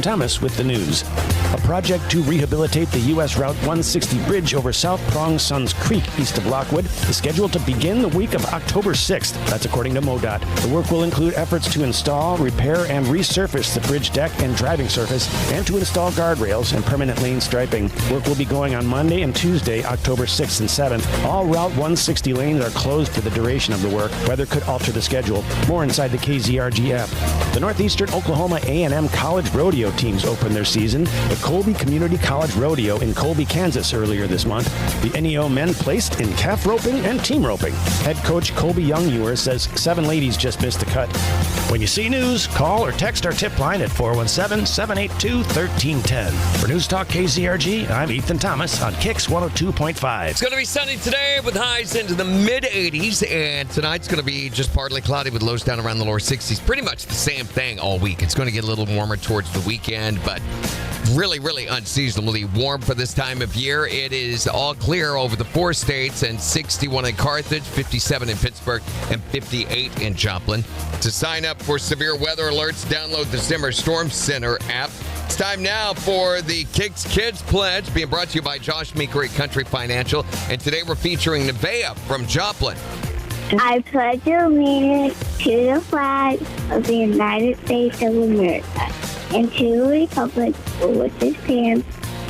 Thomas with the news. A project to rehabilitate the U.S. Route 160 bridge over South Prong Suns Creek east of Lockwood is scheduled to begin the week of October 6th. That's according to MoDOT. The work will include efforts to install, repair, and resurface the bridge deck and driving surface, and to install guardrails and permanent lane striping. Work will be going on Monday and Tuesday, October 6th and 7th. All Route 160 lanes are closed for the duration of the work. Weather could alter the schedule. More inside the KZRG app. The Northeastern Oklahoma A&M College Rodeo teams opened their season at Colby Community College Rodeo in Colby, Kansas earlier this month. The NEO men placed in calf roping and team roping. Head coach Colby Youngewer says 7 ladies just missed the cut. When you see news, call or text our tip line at 417-782-1310. For News Talk KZRG, I'm Ethan Thomas on KIX 102.5. It's going to be sunny today with highs into the mid-80s, and tonight's going to be just partly cloudy with lows down around the lower 60s. Pretty much the same thing all week. It's going to get a little warmer towards the weekend, but really, really unseasonably warm for this time of year. It is all clear over the 4 states and 61 in Carthage, 57 in Pittsburgh, and 58 in Joplin. To sign up for severe weather alerts, download the Zimmer Storm Center app. It's time now for the KIX Kids Pledge, being brought to you by Josh Meeker at Country Financial. And today we're featuring Nevaeh from Joplin. I pledge allegiance to the flag of the United States of America and to the republic for which it stands,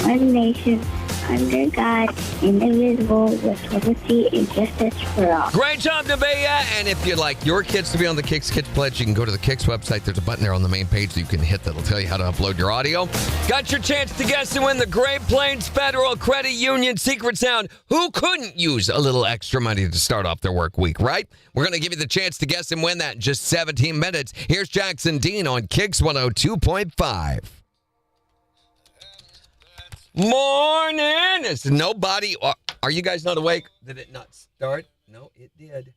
one nation, under God, indivisible, with liberty and justice for all. Great job, Nevaeh. And if you'd like your kids to be on the KIX Kids Pledge, you can go to the KIX website. There's a button there on the main page that you can hit that'll tell you how to upload your audio. Got your chance to guess and win the Great Plains Federal Credit Union Secret Sound. Who couldn't use a little extra money to start off their work week, right? We're going to give you the chance to guess and win that in just 17 minutes. Here's Jackson Dean on KIX 102.5. Morning. Is nobody? Are you guys not awake? Did it not start? No, it did.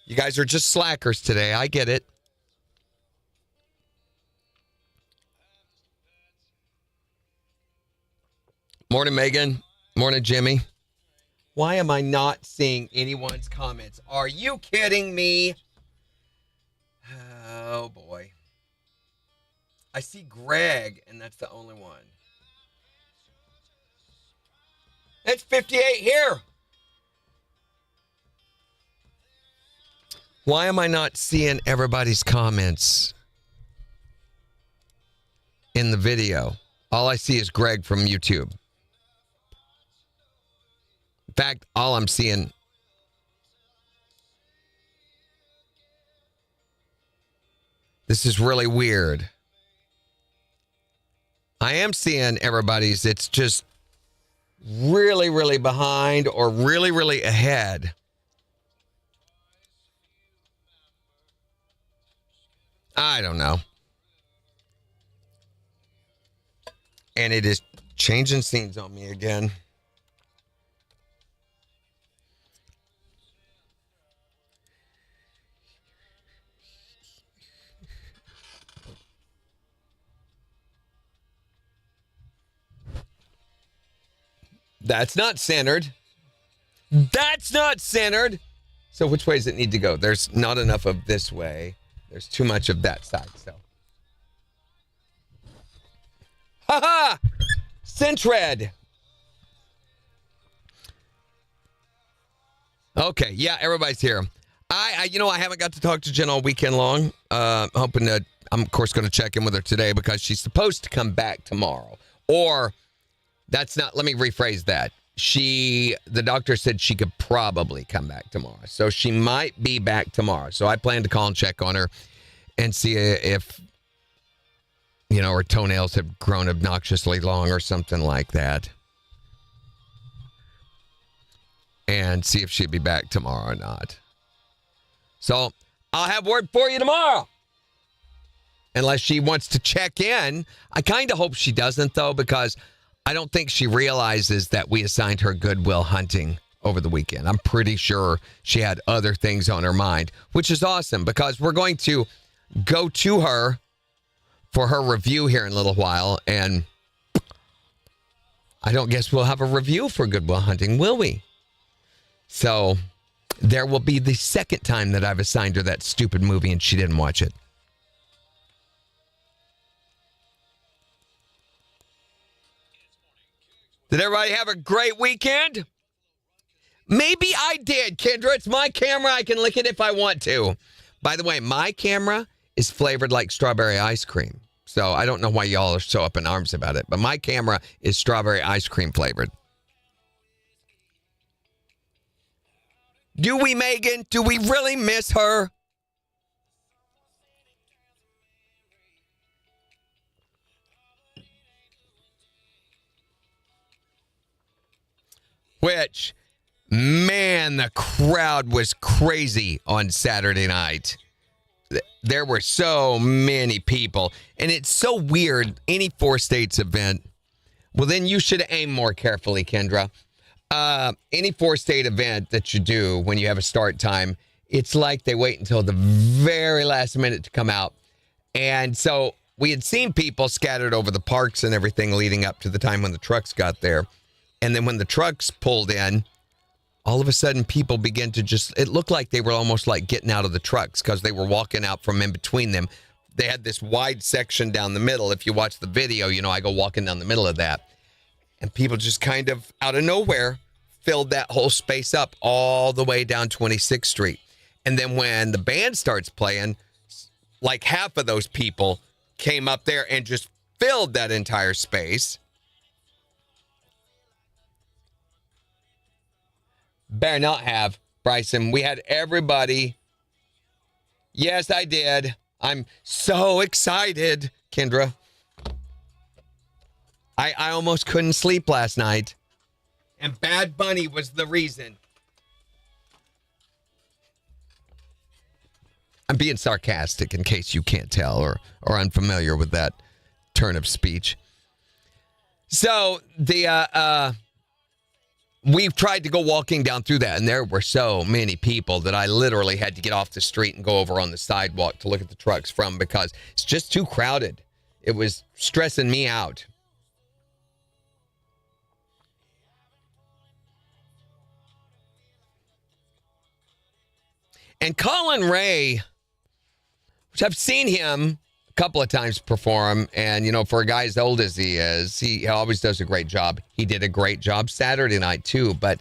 You guys are just slackers today. I get it. Morning, Megan. Morning, Jimmy. Why am I not seeing anyone's comments? Are you kidding me? Oh, boy. I see Greg, and that's the only one. It's 58 here. Why am I not seeing everybody's comments in the video? All I see is Greg from YouTube. In fact, all I'm seeing... This is really weird. I am seeing everybody's. It's just really, really behind or really, really ahead. I don't know. And it is changing scenes on me again. That's not centered. That's not centered. So which way does it need to go? There's not enough of this way. There's too much of that side. So, ha-ha! Centred. Okay, yeah, everybody's here. I haven't got to talk to Jen all weekend long. Hoping to, I'm of course going to check in with her today because she's supposed to come back tomorrow. Or that's not, let me rephrase that. The doctor said she could probably come back tomorrow. So she might be back tomorrow. So I plan to call and check on her and see if, her toenails have grown obnoxiously long or something like that. And see if she'll be back tomorrow or not. So I'll have word for you tomorrow. Unless she wants to check in. I kind of hope she doesn't, though, because I don't think she realizes that we assigned her Goodwill Hunting over the weekend. I'm pretty sure she had other things on her mind, which is awesome because we're going to go to her for her review here in a little while. And I don't guess we'll have a review for Goodwill Hunting, will we? So there will be the second time that I've assigned her that stupid movie and she didn't watch it. Did everybody have a great weekend? Maybe I did, Kendra. It's my camera. I can lick it if I want to. By the way, my camera is flavored like strawberry ice cream. So I don't know why y'all are so up in arms about it. But my camera is strawberry ice cream flavored. Do we, Megan? Do we really miss her? Which, man, the crowd was crazy on Saturday night. There were so many people. And it's so weird. Any four states event, well, then you should aim more carefully, Kendra. Any four-state event that you do when you have a start time, it's like they wait until the very last minute to come out. And so we had seen people scattered over the parks and everything leading up to the time when the trucks got there. And then when the trucks pulled in, all of a sudden people began to it looked like they were almost like getting out of the trucks because they were walking out from in between them. They had this wide section down the middle. If you watch the video, I go walking down the middle of that. And people just kind of out of nowhere filled that whole space up all the way down 26th Street. And then when the band starts playing, like half of those people came up there and just filled that entire space. Better not have, Bryson. We had everybody. Yes, I did. I'm so excited, Kendra. I almost couldn't sleep last night. And Bad Bunny was the reason. I'm being sarcastic in case you can't tell or unfamiliar with that turn of speech. So we've tried to go walking down through that, and there were so many people that I literally had to get off the street and go over on the sidewalk to look at the trucks from because it's just too crowded. It was stressing me out. And Colin Ray, which I've seen him a couple of times perform, and, for a guy as old as he is, he always does a great job. He did a great job Saturday night, too, but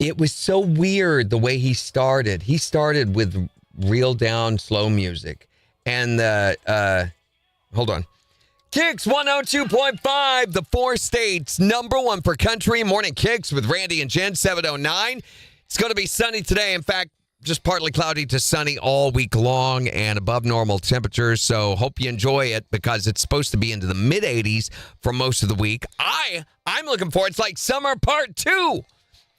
it was so weird the way he started. He started with real down, slow music. And hold on. KIX 102.5, the four states, number one for country. Morning KIX with Randy and Jen, 709. It's going to be sunny today. In fact, just partly cloudy to sunny all week long and above normal temperatures. So hope you enjoy it because it's supposed to be into the mid 80s for most of the week. I'm looking for it. It's like summer part 2.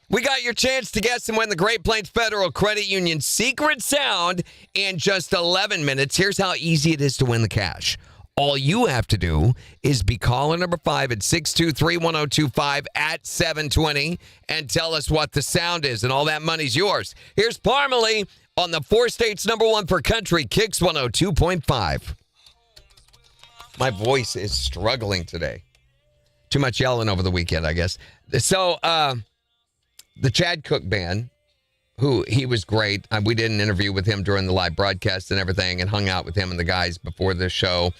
We got your chance to guess and win the Great Plains Federal Credit Union secret sound in just 11 minutes. Here's how easy it is to win the cash. All you have to do is be caller number 5 at 623-1025 at 720 and tell us what the sound is, and all that money's yours. Here's Parmalee on the four states number one for country, KIX 102.5. My voice is struggling today. Too much yelling over the weekend, I guess. So, the Chad Cook Band, he was great. We did an interview with him during the live broadcast and everything and hung out with him and the guys before the show.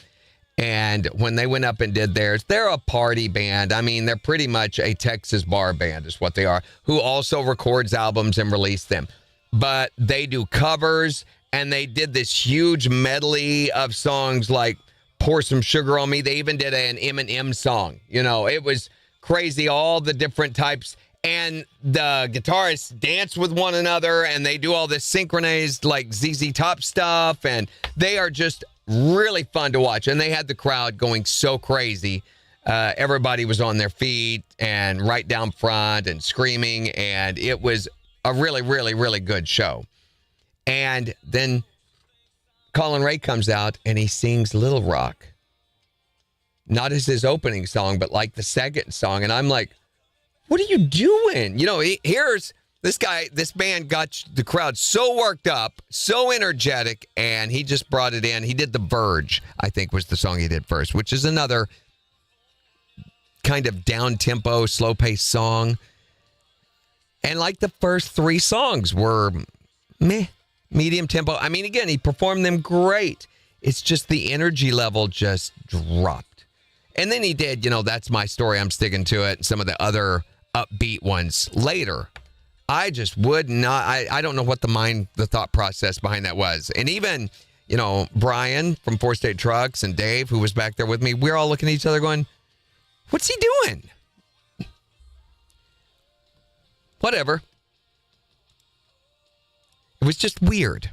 And when they went up and did theirs, they're a party band. I mean, they're pretty much a Texas bar band is what they are, who also records albums and release them. But they do covers, and they did this huge medley of songs like Pour Some Sugar on Me. They even did an Eminem song. It was crazy, all the different types. And the guitarists dance with one another, and they do all this synchronized, like ZZ Top stuff, and they are just really fun to watch. And they had the crowd going so crazy. Everybody was on their feet and right down front and screaming, and it was a really, really, really good show. And then Colin Ray comes out, and he sings Little Rock. Not as his opening song, but like the second song. And I'm like, what are you doing? Here's this band got the crowd so worked up, so energetic, and he just brought it in. He did The Verge, I think was the song he did first, which is another kind of down-tempo, slow-paced song. And like the first 3 songs were medium tempo. I mean, again, he performed them great. It's just the energy level just dropped. And then he did, That's My Story, I'm Sticking to It, and some of the other upbeat ones later. I just would not, I don't know what the thought process behind that was. And even, Brian from Four State Trucks and Dave, who was back there with me, we're all looking at each other going, what's he doing? Whatever. It was just weird.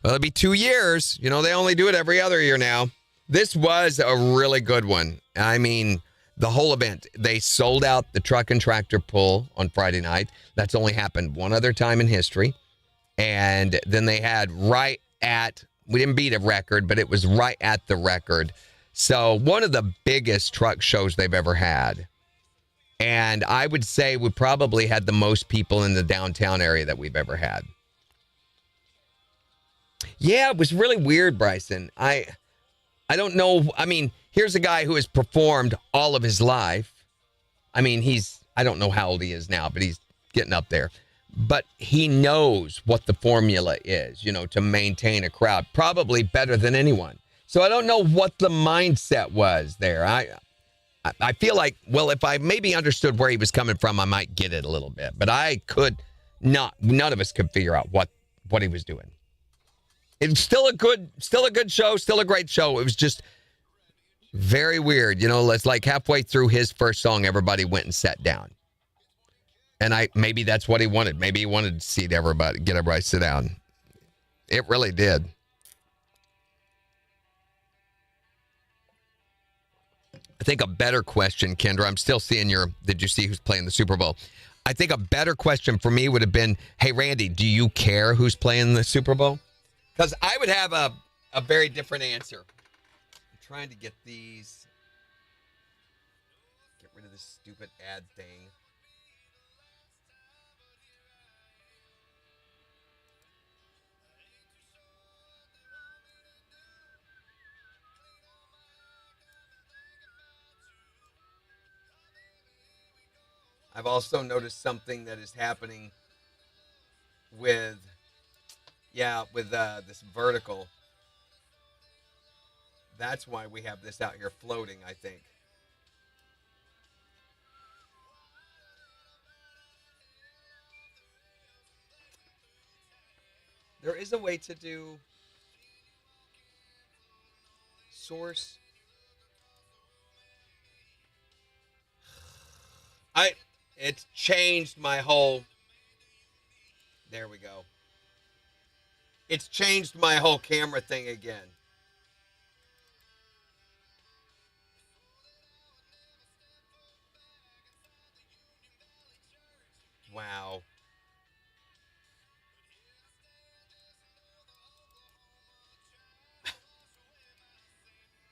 Well, it'll be 2 years. They only do it every other year now. This was a really good one. I mean, the whole event, they sold out the truck and tractor pull on Friday night. That's only happened one other time in history. And then they had we didn't beat a record, but it was right at the record. So one of the biggest truck shows they've ever had. And I would say we probably had the most people in the downtown area that we've ever had. Yeah, it was really weird, Bryson. I don't know. I mean, here's a guy who has performed all of his life. I mean, I don't know how old he is now, but he's getting up there. But he knows what the formula is, to maintain a crowd, probably better than anyone. So I don't know what the mindset was there. I feel like, well, if I maybe understood where he was coming from, I might get it a little bit. But I could not. None of us could figure out what he was doing. It's still a good show, still a great show. It was just very weird. It's like halfway through his first song, everybody went and sat down. And maybe that's what he wanted. Maybe he wanted to get everybody to sit down. It really did. I think a better question, Kendra, I'm still seeing did you see who's playing the Super Bowl? I think a better question for me would have been, hey, Randy, do you care who's playing the Super Bowl? Because I would have a very different answer. I'm trying to get rid of this stupid ad thing. I've also noticed something that is happening with this vertical. That's why we have this out here floating, I think. There is a way to do source. It's changed my whole. There we go. It's changed my whole camera thing again. Wow.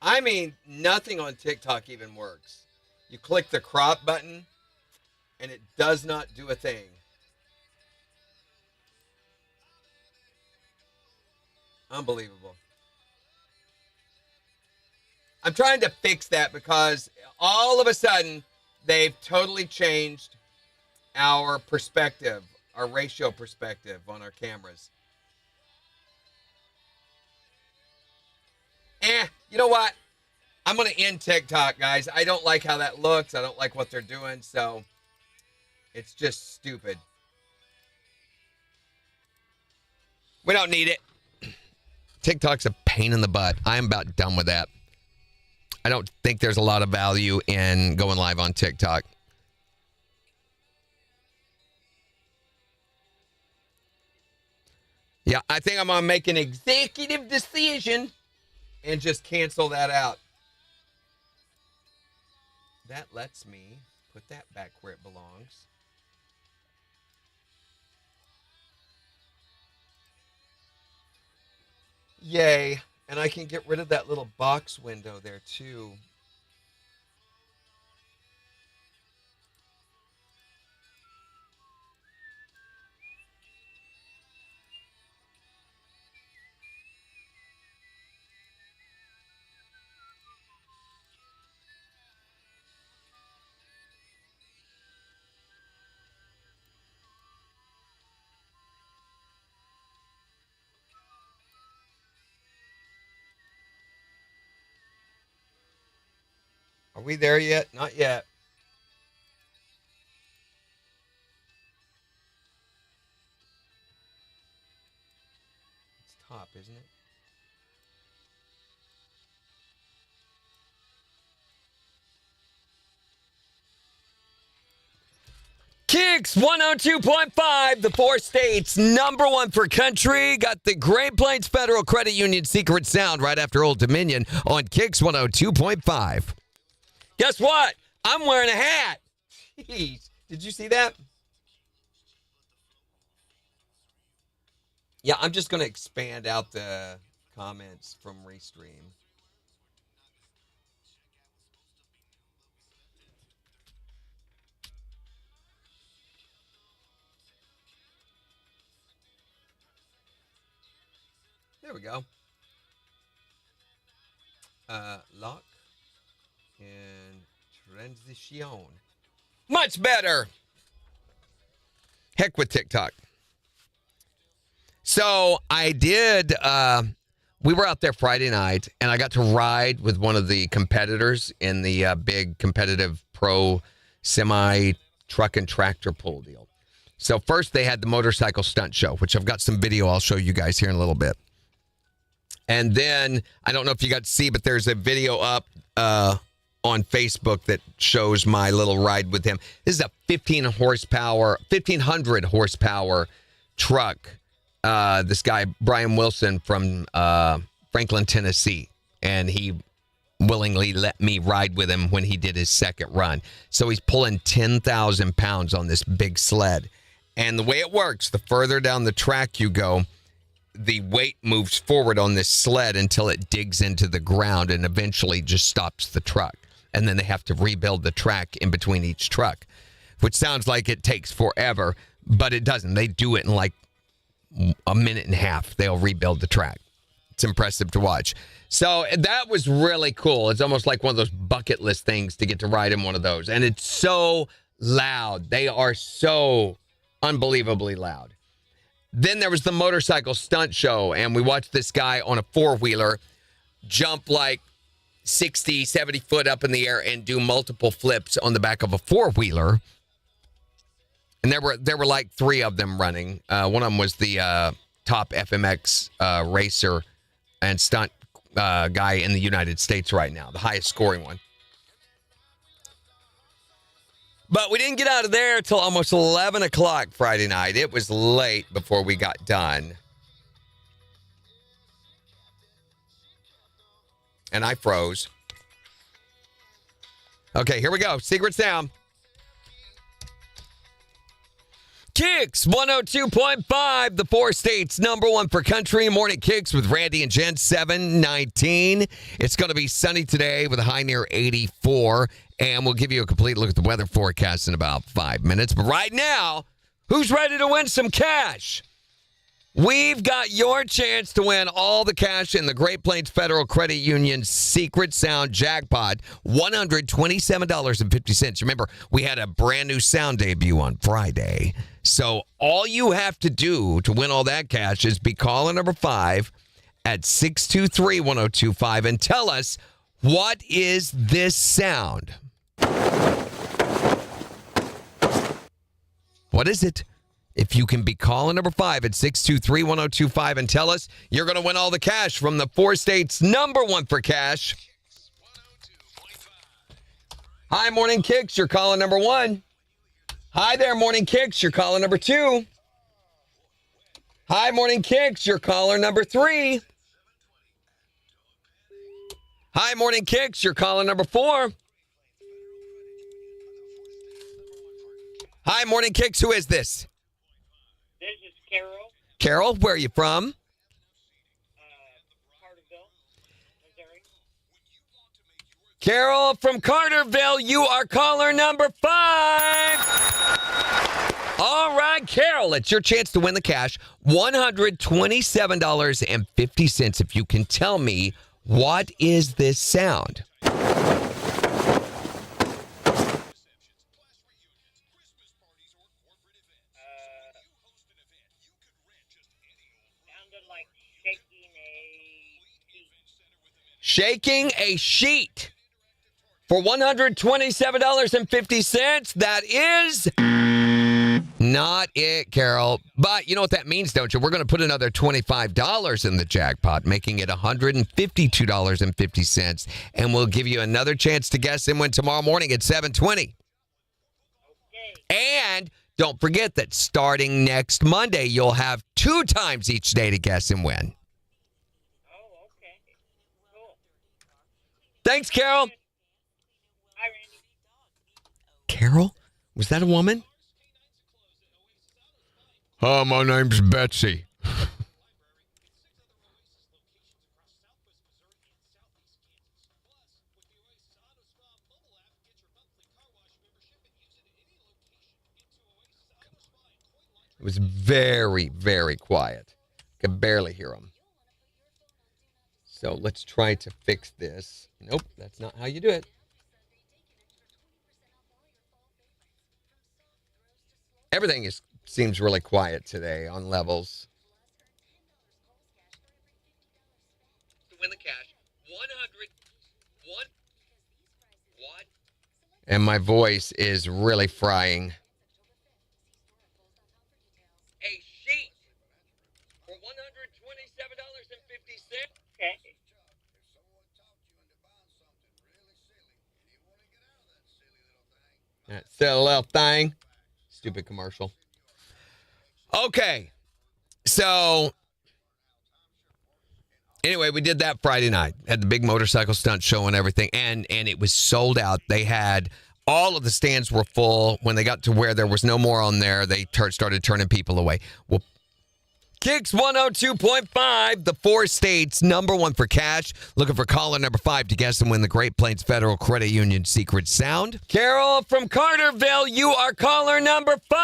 I mean, nothing on TikTok even works. You click the crop button, and it does not do a thing. Unbelievable. I'm trying to fix that because all of a sudden, they've totally changed our perspective, our ratio perspective on our cameras. You know what? I'm going to end TikTok, guys. I don't like how that looks. I don't like what they're doing, so it's just stupid. We don't need it. TikTok's a pain in the butt. I'm about done with that. I don't think there's a lot of value in going live on TikTok. Yeah, I think I'm going to make an executive decision and just cancel that out. That lets me put that back where it belongs. Yay. And I can get rid of that little box window there too. Are we there yet? Not yet. It's top, isn't it? KIX 102.5, the 4 states, number 1 for country. Got the Great Plains Federal Credit Union Secret Sound right after Old Dominion on KIX 102.5. Guess what? I'm wearing a hat. Jeez. Did you see that? Yeah, I'm just going to expand out the comments from Restream. There we go. Lock and transition. Much better. Heck with TikTok. So I did, we were out there Friday night, and I got to ride with one of the competitors in the big competitive pro semi truck and tractor pull deal. So first they had the motorcycle stunt show, which I've got some video I'll show you guys here in a little bit. And then, I don't know if you got to see, but there's a video up on Facebook that shows my little ride with him. This is a 1,500 horsepower truck. This guy, Brian Wilson from Franklin, Tennessee. And he willingly let me ride with him when he did his second run. So he's pulling 10,000 pounds on this big sled. And the way it works, the further down the track you go, the weight moves forward on this sled until it digs into the ground and eventually just stops the truck. And then they have to rebuild the track in between each truck, which sounds like it takes forever, but it doesn't. They do it in like a minute and a half. They'll rebuild the track. It's impressive to watch. So that was really cool. It's almost like one of those bucket list things to get to ride in one of those. And it's so loud. They are so unbelievably loud. Then there was the motorcycle stunt show, and we watched this guy on a four-wheeler jump like 60, 70 foot up in the air and do multiple flips on the back of a four-wheeler. And there were like 3 of them running. One of them was the top FMX racer and stunt guy in the United States right now, the highest scoring one. But we didn't get out of there till almost 11 o'clock Friday night. It was late before we got done. And I froze. Okay, here we go. Secret sound. KIX 102.5, the 4 states, number 1 for country. Morning KIX with Randy and Jen, 719. It's going to be sunny today with a high near 84. And we'll give you a complete look at the weather forecast in about 5 minutes. But right now, who's ready to win some cash? We've got your chance to win all the cash in the Great Plains Federal Credit Union Secret Sound Jackpot, $127.50. Remember, we had a brand new sound debut on Friday. So all you have to do to win all that cash is be caller number 5 at 623-1025 and tell us, what is this sound? What is it? If you can be caller number 5 at 623-1025 and tell us, you're going to win all the cash from the 4 states, number 1 for cash. Hi, Morning KIX, you're caller number 1. Hi there, Morning KIX, you're caller number 2. Hi, Morning KIX, you're caller number 3. Hi, Morning KIX, you're caller number 4. Hi, Morning KIX, who is this? This is Carol. Carol, where are you from? Carterville, Missouri. Carol from Carterville, you are caller number 5. All right, Carol, it's your chance to win the cash, $127.50, if you can tell me, what is this sound? Shaking a sheet. for $127.50. That is not it, Carol. But you know what that means, don't you? We're going to put another $25 in the jackpot, making it $152.50. And we'll give you another chance to guess and win tomorrow morning at 7:20. And don't forget that starting next Monday, you'll have 2 times each day to guess and win. Oh, okay. Cool. Thanks, Carol. Hi, Randy. Carol? Was that a woman? My name's Betsy. It was very, very quiet. Could barely hear them. So let's try to fix this. Nope, that's not how you do it. Everything seems really quiet today on levels. To win the cash, 100. What? And my voice is really frying. A sheet for $127.50. Okay. That silly little thing. Stupid commercial. Okay. So, anyway, we did that Friday night. Had the big motorcycle stunt show and everything. And it was sold out. They had all of the stands were full. When they got to where there was no more on there, they started turning people away. Well, KIX 102.5, the 4 states, number 1 for cash. Looking for caller number 5 to guess and win the Great Plains Federal Credit Union secret sound. Carol from Carterville, you are caller number 5.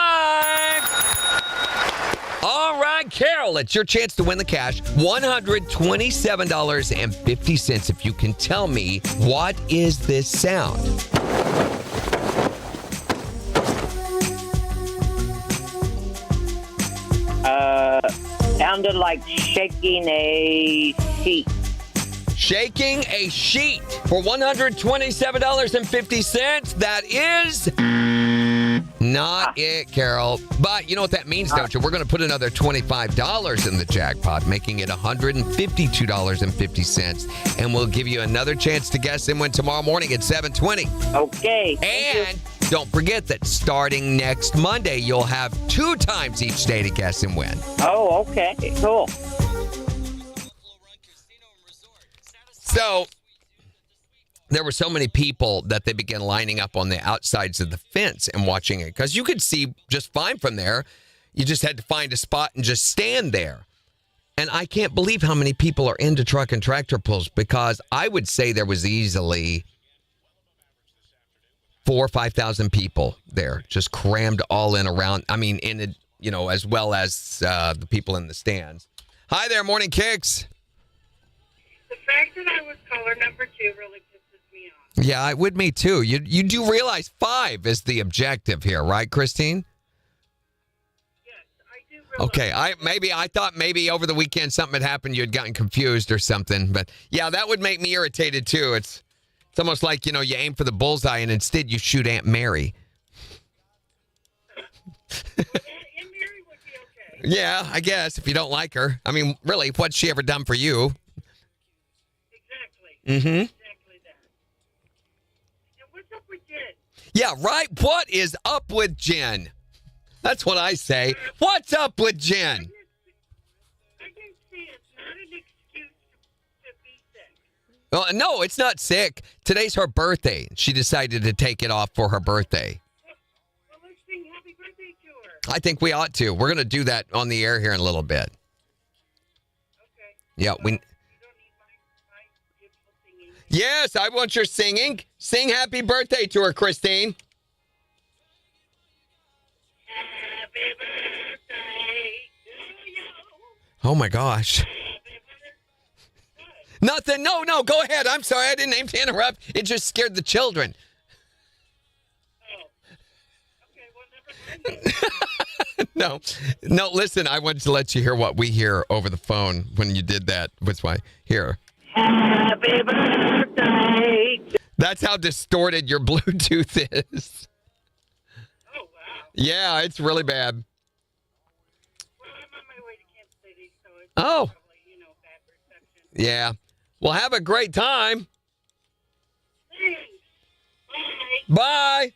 All right, Carol, it's your chance to win the cash. $127.50 if you can tell me what is this sound. Sounded like shaking a sheet. Shaking a sheet for $127.50. That is not it, Carol. But you know what that means, don't you? We're going to put another $25 in the jackpot, making it $152.50. And we'll give you another chance to guess and win tomorrow morning at 7:20. Okay. And don't forget that starting next Monday, you'll have 2 times each day to guess and win. Oh, okay. Cool. So there were so many people that they began lining up on the outsides of the fence and watching it because you could see just fine from there. You just had to find a spot and just stand there. And I can't believe how many people are into truck and tractor pulls because I would say there was easily 4,000 or 5,000 people there, just crammed all in around. I mean, in it, you know, as well as the people in the stands. Hi there, Morning Kicks. The fact that I was caller number 2 really pisses me off. Yeah, it would me too. You do realize 5 is the objective here, right, Christine? Yes, I do realize. Okay, I thought maybe over the weekend something had happened, you had gotten confused or something, but yeah, that would make me irritated too. It's almost like, you know, you aim for the bullseye and instead you shoot Aunt Mary. Aunt Mary would be okay. Yeah, I guess if you don't like her. I mean, really, what's she ever done for you? Exactly. Mm-hmm. Exactly that. And what's up with Jen? Yeah, right. What is up with Jen? That's what I say. What's up with Jen? I didn't say it's not an excuse to be sick. Well, no, it's not sick. Today's her birthday. She decided to take it off for her birthday. Well, let's sing happy birthday to her. I think we ought to. We're going to do that on the air here in a little bit. Okay. Yeah, we. You don't need my beautiful singing. Yes, I want your singing. Sing happy birthday to her, Christine. Happy birthday to you. Oh, my gosh. Happy birthday. Nothing. No, go ahead. I'm sorry. I didn't aim to interrupt. It just scared the children. Oh. Okay, well, never mind. No, listen, I wanted to let you hear what we hear over the phone when you did that. That's why. Here. Happy birthday. That's how distorted your Bluetooth is. Oh, wow. Yeah, it's really bad. Well, I'm on my way to Kansas City, so it's Oh. probably, bad reception. Yeah. Well, have a great time. Thanks. Bye.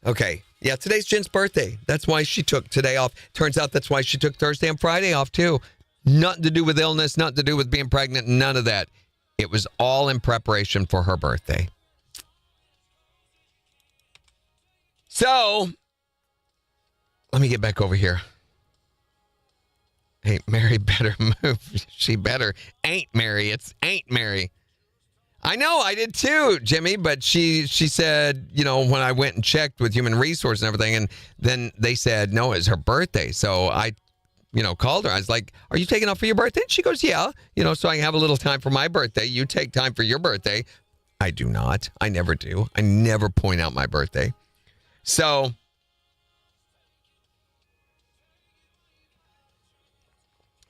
Bye. Okay. Yeah, today's Jen's birthday. That's why she took today off. Turns out that's why she took Thursday and Friday off, too. Nothing to do with illness, nothing to do with being pregnant, none of that. It was all in preparation for her birthday. So, let me get back over here. Hey, Mary better move. She better. Ain't Mary. It's ain't Mary. I know, I did too, Jimmy, but she said, when I went and checked with Human Resource and everything, and then they said, no, it's her birthday. So I, called her. I was like, are you taking off for your birthday? And she goes, yeah, so I can have a little time for my birthday. You take time for your birthday. I do not. I never do. I never point out my birthday. So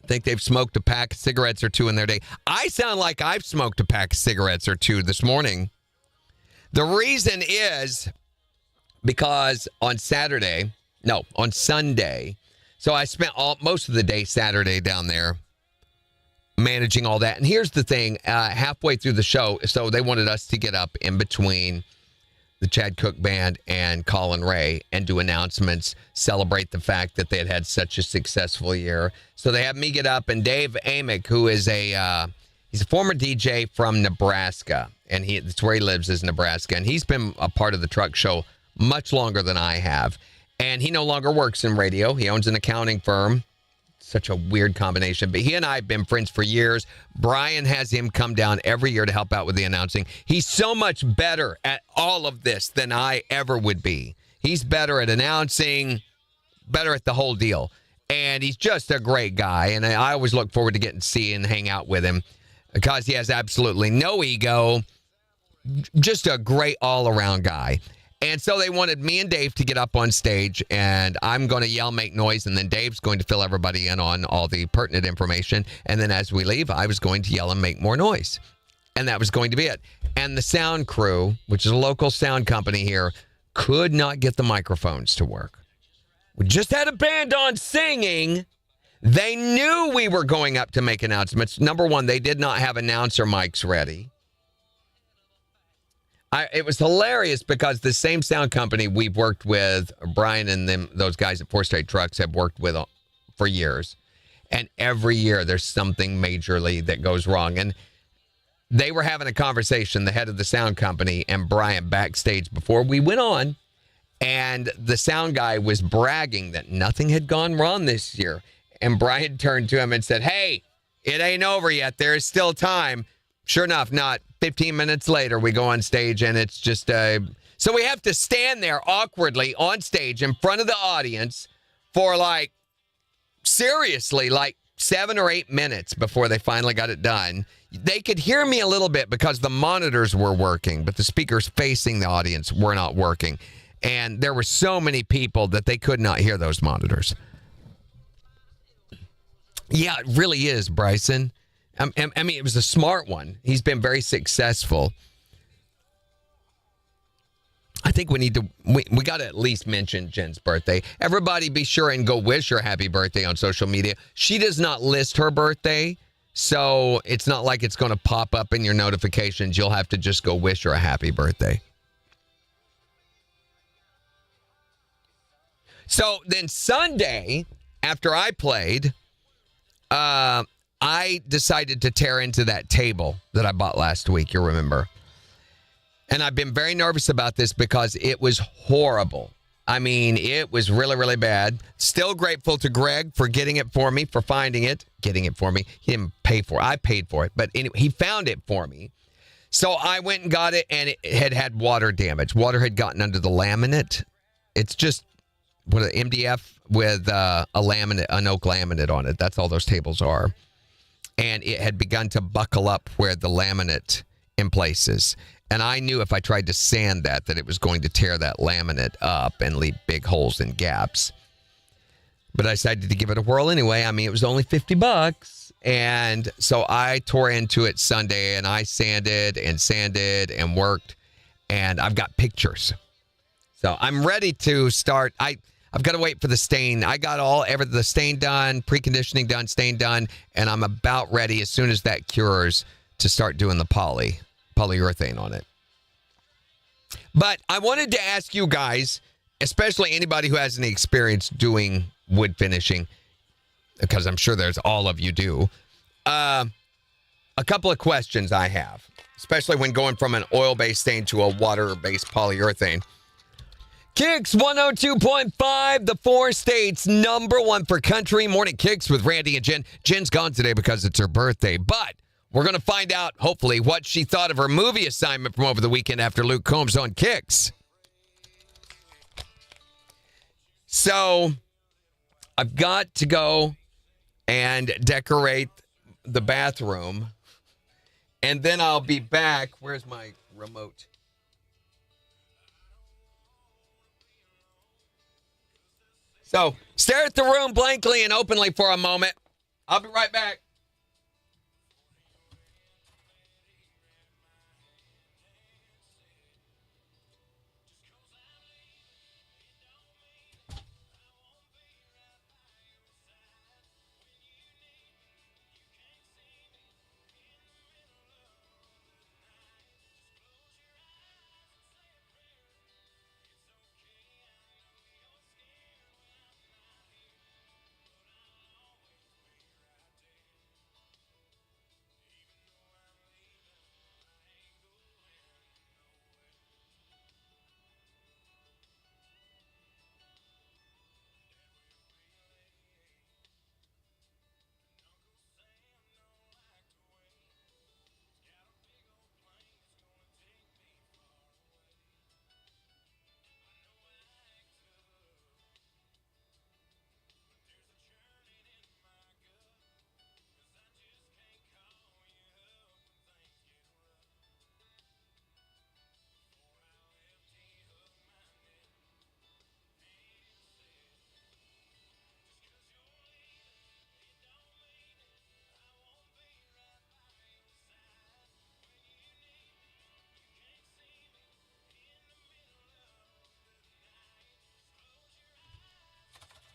I think they've smoked a pack of cigarettes or two in their day. I sound like I've smoked a pack of cigarettes or two this morning. The reason is because on Sunday, so I spent most of the day Saturday down there managing all that. And here's the thing, halfway through the show, so they wanted us to get up in between the Chad Cook Band and Colin Ray and do announcements, celebrate the fact that they had such a successful year. So they have me get up, and Dave Amick, who is he's a former DJ from Nebraska, and that's where he lives, is Nebraska, and he's been a part of the truck show much longer than I have. And he no longer works in radio. He owns an accounting firm. Such a weird combination. But he and I have been friends for years. Brian has him come down every year to help out with the announcing. He's so much better at all of this than I ever would be. He's better at announcing, better at the whole deal. And he's just a great guy. And I always look forward to getting to see and hang out with him because he has absolutely no ego. Just a great all-around guy. And so they wanted me and Dave to get up on stage, and I'm going to yell, make noise, and then Dave's going to fill everybody in on all the pertinent information. And then as we leave, I was going to yell and make more noise. And that was going to be it. And the sound crew, which is a local sound company here, could not get the microphones to work. We just had a band on singing. They knew we were going up to make announcements. Number one, they did not have announcer mics ready. It was hilarious because the same sound company we've worked with, Brian and those guys at 4 Straight Trucks have worked with for years. And every year there's something majorly that goes wrong. And they were having a conversation, the head of the sound company and Brian, backstage before we went on. And the sound guy was bragging that nothing had gone wrong this year. And Brian turned to him and said, hey, it ain't over yet. There is still time. Sure enough, not 15 minutes later, we go on stage and it's just so we have to stand there awkwardly on stage in front of the audience for seriously, 7 or 8 minutes before they finally got it done. They could hear me a little bit because the monitors were working, but the speakers facing the audience were not working. And there were so many people that they could not hear those monitors. Yeah, it really is, Bryson. I mean, it was a smart one. He's been very successful. I think we got to at least mention Jen's birthday. Everybody be sure and go wish her happy birthday on social media. She does not list her birthday, so it's not like it's going to pop up in your notifications. You'll have to just go wish her a happy birthday. So then Sunday, after I played, I decided to tear into that table that I bought last week, you remember. And I've been very nervous about this because it was horrible. I mean, it was really, really bad. Still grateful to Greg for getting it for me, for finding it. Getting it for me. He didn't pay for it. I paid for it. But anyway, he found it for me. So I went and got it, and it had water damage. Water had gotten under the laminate. It's just an MDF with an oak laminate on it. That's all those tables are. And it had begun to buckle up where the laminate in places. And I knew if I tried to sand that it was going to tear that laminate up and leave big holes and gaps. But I decided to give it a whirl anyway. I mean, it was only $50. And so I tore into it Sunday, and I sanded and worked, and I've got pictures. So I'm ready to start. I've got to wait for the stain. I got the stain done, preconditioning done, stain done, and I'm about ready as soon as that cures to start doing the polyurethane on it. But I wanted to ask you guys, especially anybody who has any experience doing wood finishing, because I'm sure there's all of you do, a couple of questions I have, especially when going from an oil-based stain to a water-based polyurethane. KIX 102.5, the 4 states, number 1 for country. Morning KIX with Randy and Jen. Jen's gone today because it's her birthday, but we're going to find out, hopefully, what she thought of her movie assignment from over the weekend after Luke Combs on KIX. So, I've got to go and decorate the bathroom, and then I'll be back. Where's my remote? So, stare at the room blankly and openly for a moment. I'll be right back.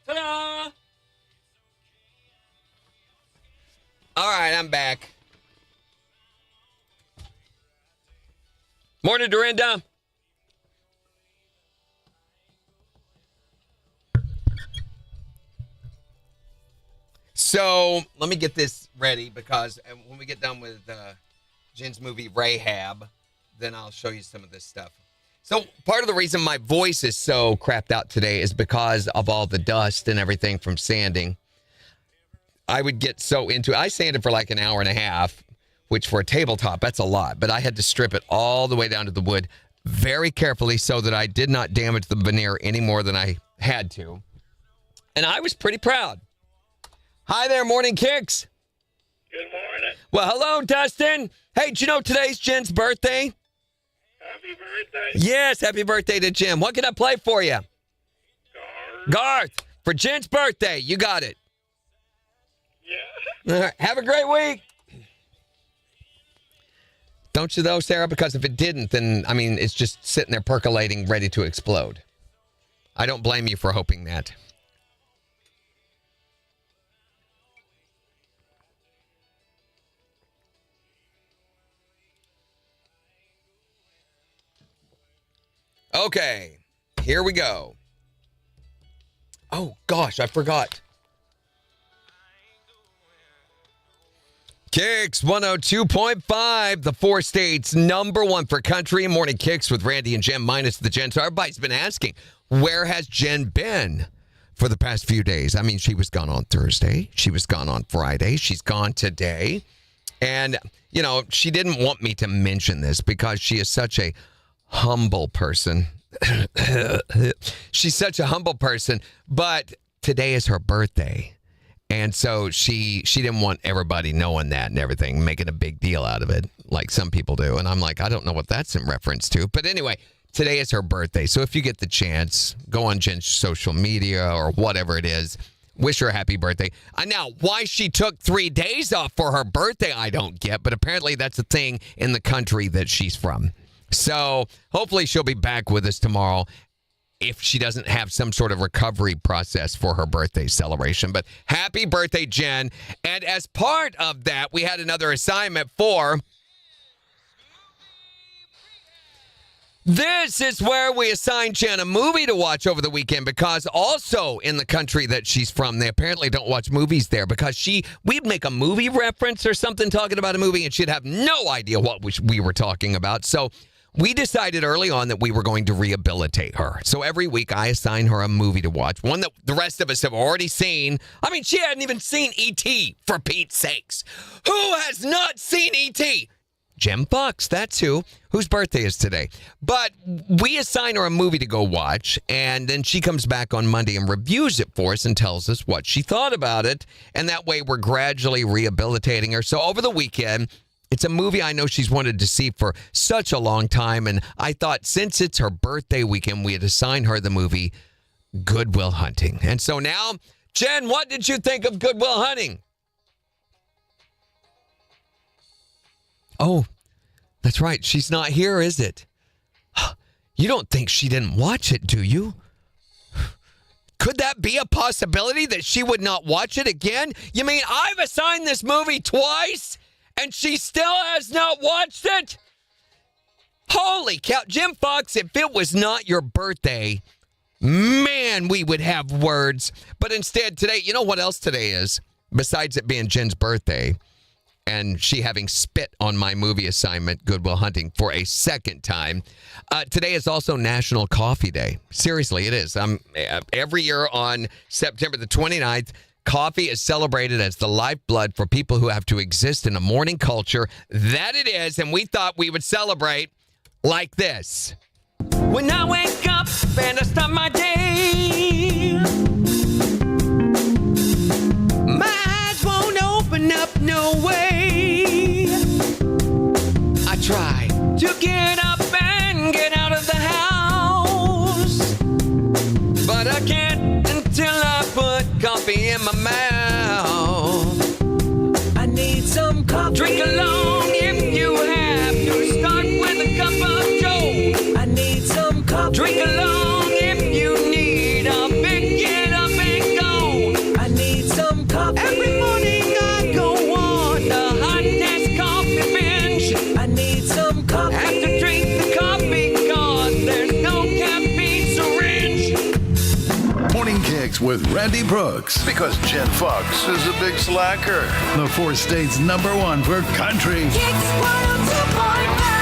Ta-da! All right, I'm back. Morning, Dorinda. So let me get this ready because when we get done with Jen's movie Rahab, then I'll show you some of this stuff. So part of the reason my voice is so crapped out today is because of all the dust and everything from sanding. I would get so into it. I sanded for like an hour and a half, which for a tabletop, that's a lot. But I had to strip it all the way down to the wood very carefully so that I did not damage the veneer any more than I had to. And I was pretty proud. Hi there, Morning KIX. Good morning. Well, hello, Dustin. Hey, do you know today's Jen's birthday? Happy birthday. Yes, happy birthday to Jen. What can I play for you? Garth, for Jen's birthday. You got it. Yeah. All right, have a great week. Don't you, though, Sarah? Because if it didn't, then, I mean, it's just sitting there percolating, ready to explode. I don't blame you for hoping that. Okay, here we go. Oh, gosh, I forgot. KIX 102.5, the 4 states, number 1 for country. Morning KIX with Randy and Jen, minus the Jen. So everybody's been asking, where has Jen been for the past few days? I mean, she was gone on Thursday. She was gone on Friday. She's gone today. And, you know, she didn't want me to mention this because she is such a humble person. She's such a humble person, but today is her birthday. And so she didn't want everybody knowing that and everything, making a big deal out of it, like some people do. And I'm like, I don't know what that's in reference to. But anyway, today is her birthday. So if you get the chance, go on Jen's social media or whatever it is, Wish her a happy birthday. Now, why she took 3 days off for her birthday, I don't get, but apparently that's a thing in the country that she's from. So hopefully she'll be back with us tomorrow if she doesn't have some sort of recovery process for her birthday celebration. But happy birthday, Jen. And as part of that, we had another assignment for... This is where we assign Jen a movie to watch over the weekend because also in the country that she's from, they apparently don't watch movies there because we'd make a movie reference or something talking about a movie and she'd have no idea what we were talking about. So we decided early on that we were going to rehabilitate her. So every week I assign her a movie to watch, one that the rest of us have already seen. I mean, she hadn't even seen E.T., for Pete's sakes. Who has not seen E.T.? Jim Fox, that's whose birthday is today. But we assign her a movie to go watch, and then she comes back on Monday and reviews it for us and tells us what she thought about it. And that way we're gradually rehabilitating her. So over the weekend, it's a movie I know she's wanted to see for such a long time. And I thought since it's her birthday weekend, we had assigned her the movie Good Will Hunting. And so now, Jen, what did you think of Good Will Hunting? Oh, that's right. She's not here, is it? You don't think she didn't watch it, do you? Could that be a possibility that she would not watch it again? You mean I've assigned this movie twice and she still has not watched it? Holy cow. Jim Fox, if it was not your birthday, man, we would have words. But instead today, you know what else today is? Besides it being Jen's birthday, and she having spit on my movie assignment, Good Will Hunting, for a second time. Today is also National Coffee Day. Seriously, it is. Every year on September the 29th, coffee is celebrated as the lifeblood for people who have to exist in a morning culture. That it is, and we thought we would celebrate like this. When I wake up and I start my day, my eyes won't open up no way. I try to get up and get out of the house, but I can't until I put coffee in my mouth. I need some coffee. Drink along if you have to. Start with a cup of joe. I need some coffee. Drink along if you need a big get up and go. I need some coffee. Every morning I go on a hot desk coffee binge. I need some coffee. Have to drink the coffee cause there's no caffeine syringe. Morning Kicks with Randy Brooks. Because Jen Fox is a big slacker. The 4 states #1 for country. KIX 102.5.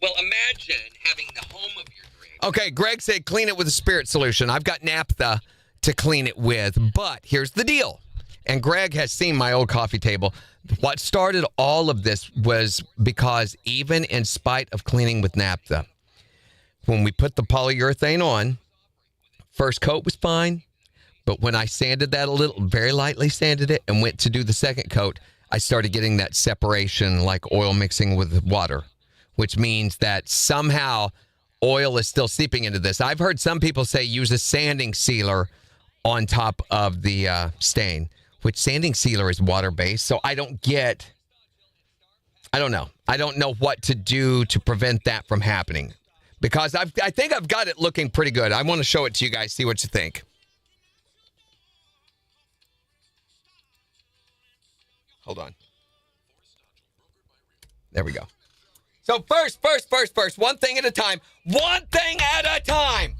Well, imagine having the home of your dreams. Okay, Greg said clean it with a spirit solution. I've got naphtha to clean it with, but here's the deal. And Greg has seen my old coffee table. What started all of this was because even in spite of cleaning with naphtha, when we put the polyurethane on, first coat was fine, but when I sanded that a little, very lightly sanded it, and went to do the second coat, I started getting that separation like oil mixing with water, which means that somehow oil is still seeping into this. I've heard some people say use a sanding sealer on top of the stain, which sanding sealer is water-based, so I don't know. I don't know what to do to prevent that from happening because I think I've got it looking pretty good. I want to show it to you guys, see what you think. Hold on. There we go. So first, one thing at a time. One thing at a time.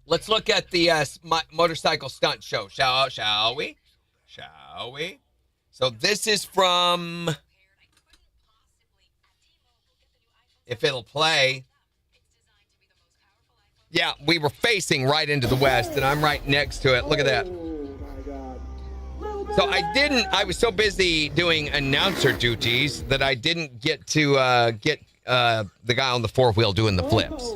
Let's look at the motorcycle stunt show, shall we? Shall we? So this is from, if it'll play. Yeah, we were facing right into the west, and I'm right next to it. Look at that. So I was so busy doing announcer duties that I didn't get to get the guy on the 4-wheel doing the flips.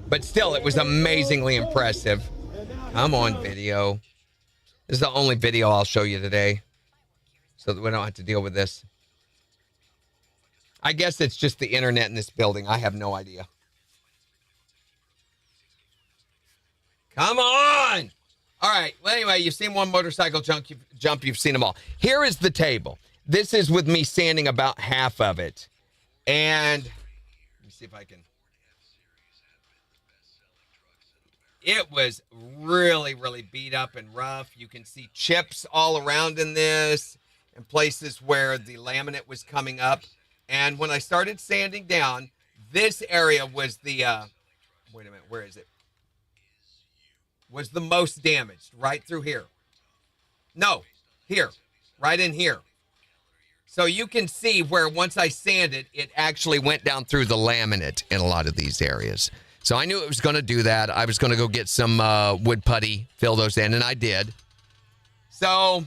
But still, it was amazingly impressive. I'm on video. This is the only video I'll show you today so that we don't have to deal with this. I guess it's just the internet in this building. I have no idea. Come on. All right. Well, anyway, you've seen one motorcycle jump. You've seen them all. Here is the table. This is with me sanding about half of it. And let me see if I can. It was really, really beat up and rough. You can see chips all around in this and places where the laminate was coming up. And when I started sanding down, this area was the, wait a minute, where is it? Was the most damaged, right through here. No, here, right in here. So you can see where once I sanded, it actually went down through the laminate in a lot of these areas. So I knew it was going to do that. I was going to go get some wood putty, fill those in, and I did. So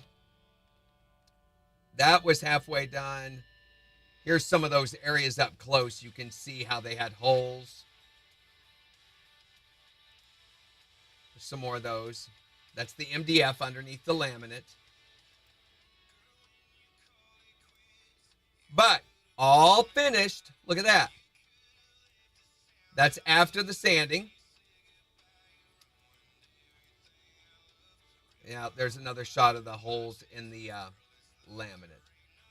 that was halfway done. Here's some of those areas up close. You can see how they had holes. Some more of those. That's the MDF underneath the laminate. But all finished. Look at that. That's after the sanding. Yeah, there's another shot of the holes in the laminate.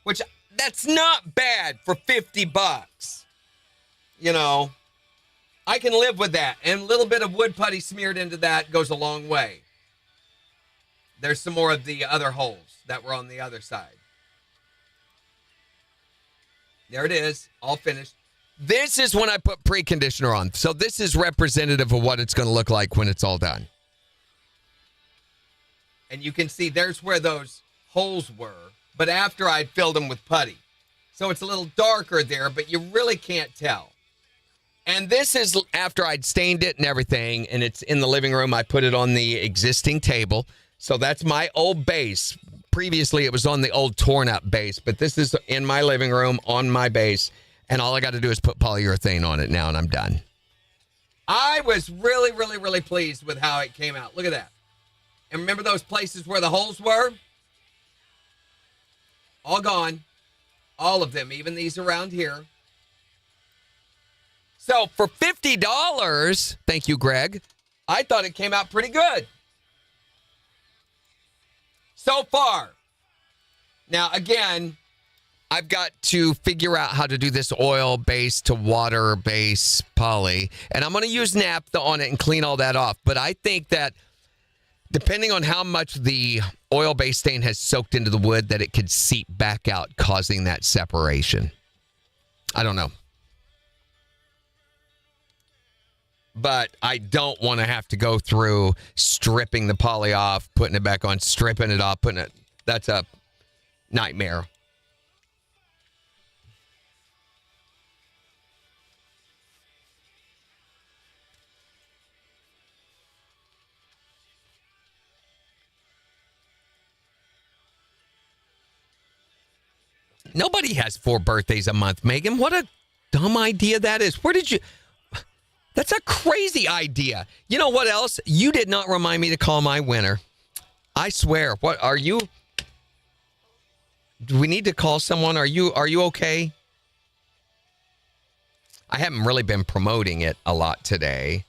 Which, that's not bad for $50. You know, I can live with that. And a little bit of wood putty smeared into that goes a long way. There's some more of the other holes that were on the other side. There it is, all finished. This is when I put preconditioner on. So this is representative of what it's going to look like when it's all done. And you can see there's where those holes were, but after I'd filled them with putty. So it's a little darker there, but you really can't tell. And this is after I'd stained it and everything, and it's in the living room. I put it on the existing table. So that's my old base. Previously, it was on the old torn-up base, but this is in my living room on my base, and all I got to do is put polyurethane on it now, and I'm done. I was really, really, really pleased with how it came out. Look at that. And remember those places where the holes were? All gone. All of them, even these around here. So for $50, thank you, Greg, I thought it came out pretty good. So far. Now, again, I've got to figure out how to do this oil-based to water-based poly. And I'm going to use naphtha on it and clean all that off. But I think that depending on how much the oil-based stain has soaked into the wood, that it could seep back out, causing that separation. I don't know. But I don't want to have to go through stripping the poly off, putting it back on, stripping it off, putting it. That's a nightmare. Nobody has 4 birthdays a month, Megan. What a dumb idea that is. Where did you... That's a crazy idea. You know what else? You did not remind me to call my winner. I swear. What are you? Do we need to call someone? Are you okay? I haven't really been promoting it a lot today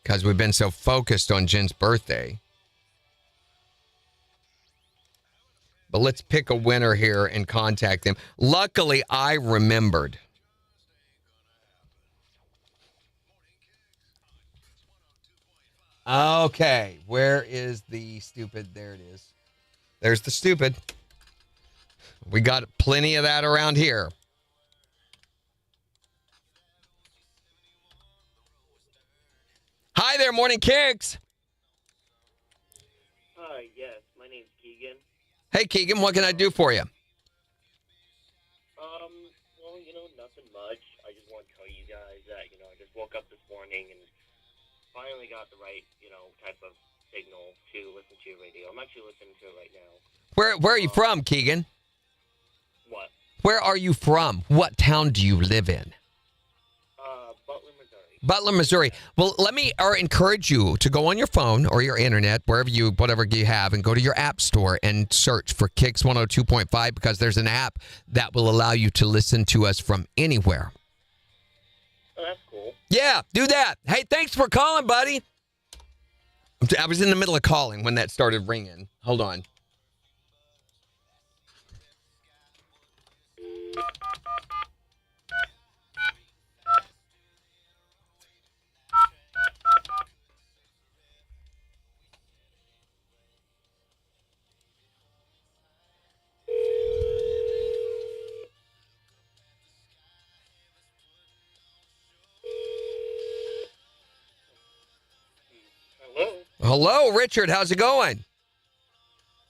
because we've been so focused on Jen's birthday. But let's pick a winner here and contact them. Luckily, I remembered. Okay, where is the stupid? There it is. There's the stupid. We got plenty of that around here. Hi there, Morning KIX. Hi, yes, my name's Keegan. Hey, Keegan, what can I do for you? Well, nothing much. I just want to tell you guys that, I just woke up this morning and finally got the right, type of signal to listen to your radio. I'm actually listening to it right now. Where are you from, Keegan? What? Where are you from? What town do you live in? Butler, Missouri. Butler, Missouri. Well, let me encourage you to go on your phone or your internet, whatever you have, and go to your app store and search for KIX 102.5 because there's an app that will allow you to listen to us from anywhere. Oh, that's cool. Yeah, do that. Hey, thanks for calling, buddy. I was in the middle of calling when that started ringing. Hold on. Hello. Hello, Richard. How's it going?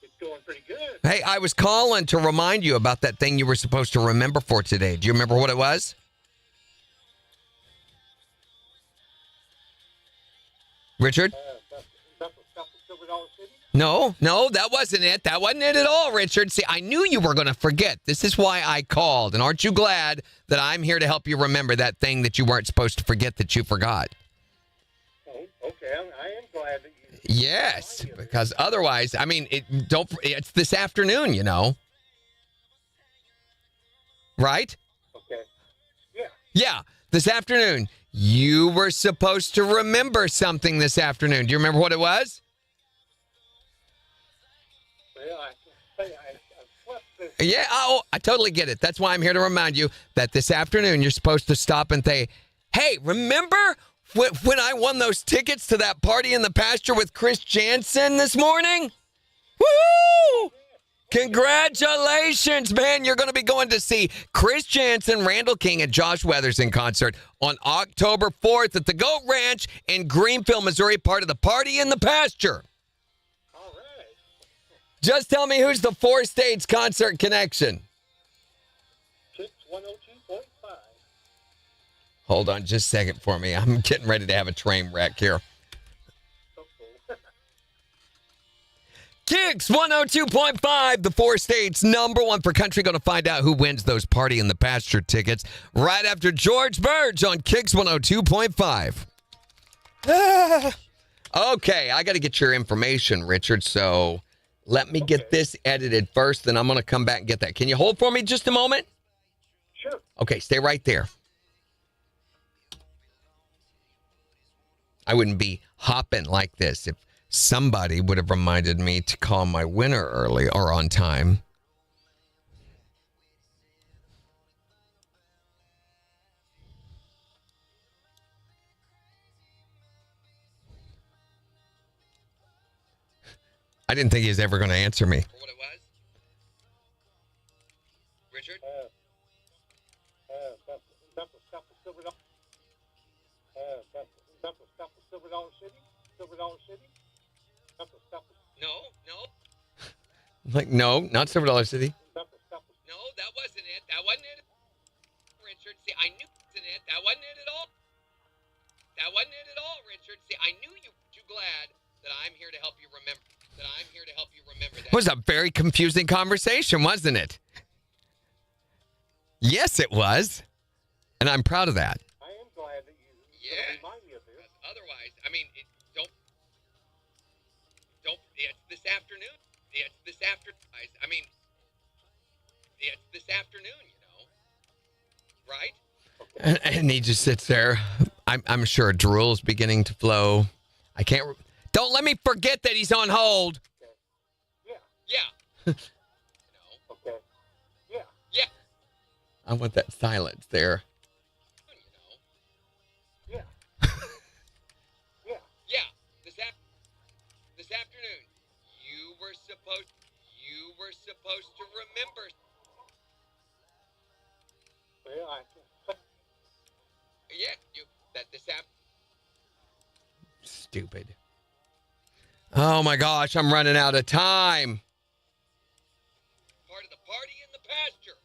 It's going pretty good. Hey, I was calling to remind you about that thing you were supposed to remember for today. Do you remember what it was? Richard? That's Silver Dollar City? No, that wasn't it. That wasn't it at all, Richard. See, I knew you were going to forget. This is why I called. And aren't you glad that I'm here to help you remember that thing that you weren't supposed to forget that you forgot? Oh, okay. I am glad that you... Yes, because otherwise, I mean, it's this afternoon, you know. Right? Okay. Yeah. Yeah, this afternoon. You were supposed to remember something this afternoon. Do you remember what it was? Well, I slept this... Yeah, I totally get it. That's why I'm here to remind you that this afternoon you're supposed to stop and say, hey, remember when I won those tickets to that party in the pasture with Chris Jansen this morning? Woo! Congratulations, man. You're going to be going to see Chris Jansen, Randall King, and Josh Weathers in concert on October 4th at the Goat Ranch in Greenfield, Missouri, part of the Party in the Pasture. All right. Just tell me who's the Four States concert connection. KIX 102.5. Hold on just a second for me. I'm getting ready to have a train wreck here. KIX 102.5, the Four States #1 for country. Going to find out who wins those Party in the Pasture tickets right after George Burge on KIX 102.5. Okay, I got to get your information, Richard, so let me get this edited first, then I'm going to come back and get that. Can you hold for me just a moment? Sure. Okay, stay right there. I wouldn't be hopping like this if somebody would have reminded me to call my winner early or on time. I didn't think he was ever going to answer me. What it was? Richard? Silver Dollar City? Silver Dollar City? No. Like, no, not Silver Dollar City. No, that wasn't it. That wasn't it. Richard, see, I knew it wasn't it. That wasn't it at all. That wasn't it at all, Richard. See, I knew you were too glad that I'm here to help you remember. That. It was a very confusing conversation, wasn't it? Yes, it was. And I'm proud of that. I am glad that you remind me of this. Otherwise, I mean, don't. It's this afternoon. It's this afternoon, you know. Right? And he just sits there. I'm sure drool's beginning to flow. I can't. Don't let me forget that he's on hold. Yeah. Okay. Yeah. Yeah. I want that silence there. Yeah. Yeah. This afternoon, you were supposed to remember. Well, Stupid. Oh my gosh, I'm running out of time. Part of the Party in the Pasture.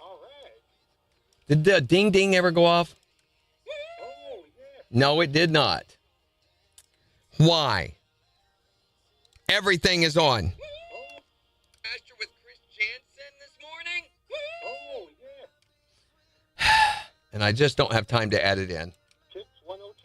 all right. Did the ding ding ever go off? Oh, yeah. No, it did not. Why? Everything is on. Pasture with Chris Jansen this morning. Oh, yeah. And I just don't have time to add it in. KIX 102.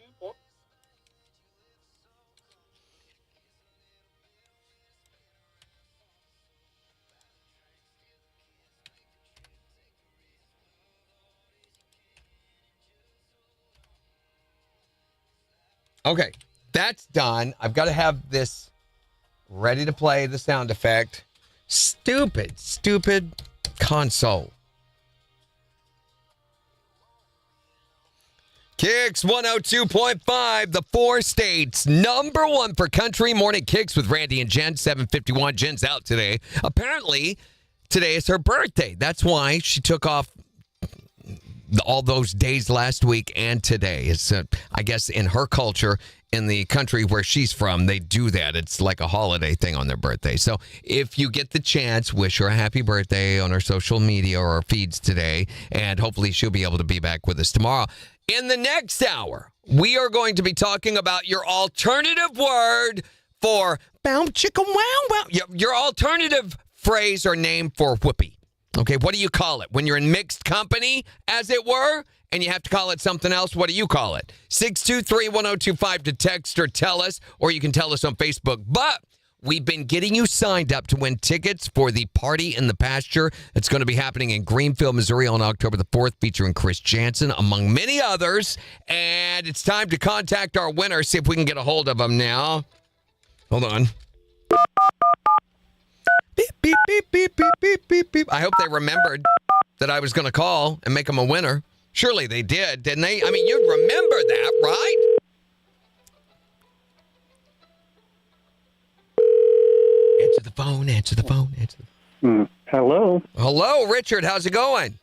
Okay, that's done. I've got to have this ready to play the sound effect. Stupid console. KIX 102.5, the 4 states, number 1 for country. Morning KIX with Randy and Jen, 7:51. Jen's out today. Apparently, today is her birthday. That's why she took off all those days last week and today. It's, I guess, in her culture, in the country where she's from, they do that. It's like a holiday thing on their birthday. So if you get the chance, wish her a happy birthday on her social media or her feeds today, and hopefully she'll be able to be back with us tomorrow. In the next hour, we are going to be talking about your alternative word for bow chicka wow wow. Your alternative phrase or name for whoopee. Okay, what do you call it? When you're in mixed company, as it were, and you have to call it something else, what do you call it? 623-1025 to text or tell us, or you can tell us on Facebook. But we've been getting you signed up to win tickets for the Party in the Pasture. It's going to be happening in Greenfield, Missouri on October the 4th, featuring Chris Jansen, among many others. And it's time to contact our winner, see if we can get a hold of them now. Hold on. Beep, beep, beep, beep, beep, beep, beep, beep. I hope they remembered that I was going to call and make them a winner. Surely they did, didn't they? I mean, you'd remember that, right? Answer the phone, answer the phone, answer the phone. Hello. Hello, Richard. How's it going?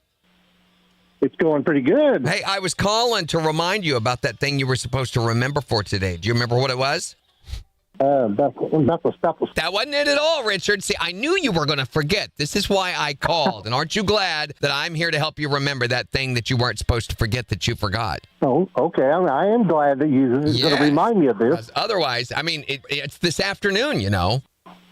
It's going pretty good. Hey, I was calling to remind you about that thing you were supposed to remember for today. Do you remember what it was? That wasn't it at all, Richard. See, I knew you were going to forget. This is why I called. And aren't you glad that I'm here to help you remember that thing that you weren't supposed to forget that you forgot? Oh, okay. I am glad that you're going to remind me of this. Otherwise, I mean, it's this afternoon, you know.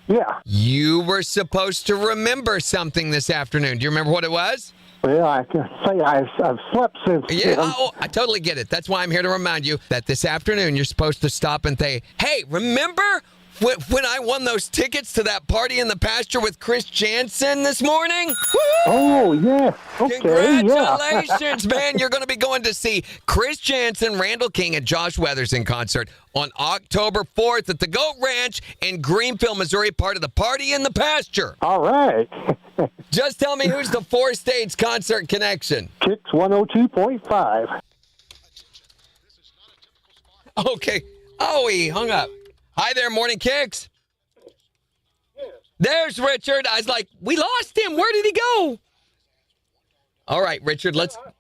Yeah. You were supposed to remember something this afternoon. Do you remember what it was? Well, I can say I've slept since. Yeah, I totally get it. That's why I'm here to remind you that this afternoon you're supposed to stop and say, hey, remember when I won those tickets to that Party in the Pasture with Chris Jansen this morning? Woo! Oh, yeah. Okay. Congratulations, man. You're going to be going to see Chris Jansen, Randall King, and Josh Weathers in concert on October 4th at the Goat Ranch in Greenfield, Missouri, part of the Party in the Pasture. All right. Just tell me who's the 4 states concert connection. KIX 102.5. Okay. Oh, he hung up. Hi there, Morning KIX. There's Richard. I was like, we lost him. Where did he go? All right, Richard, let's... Somehow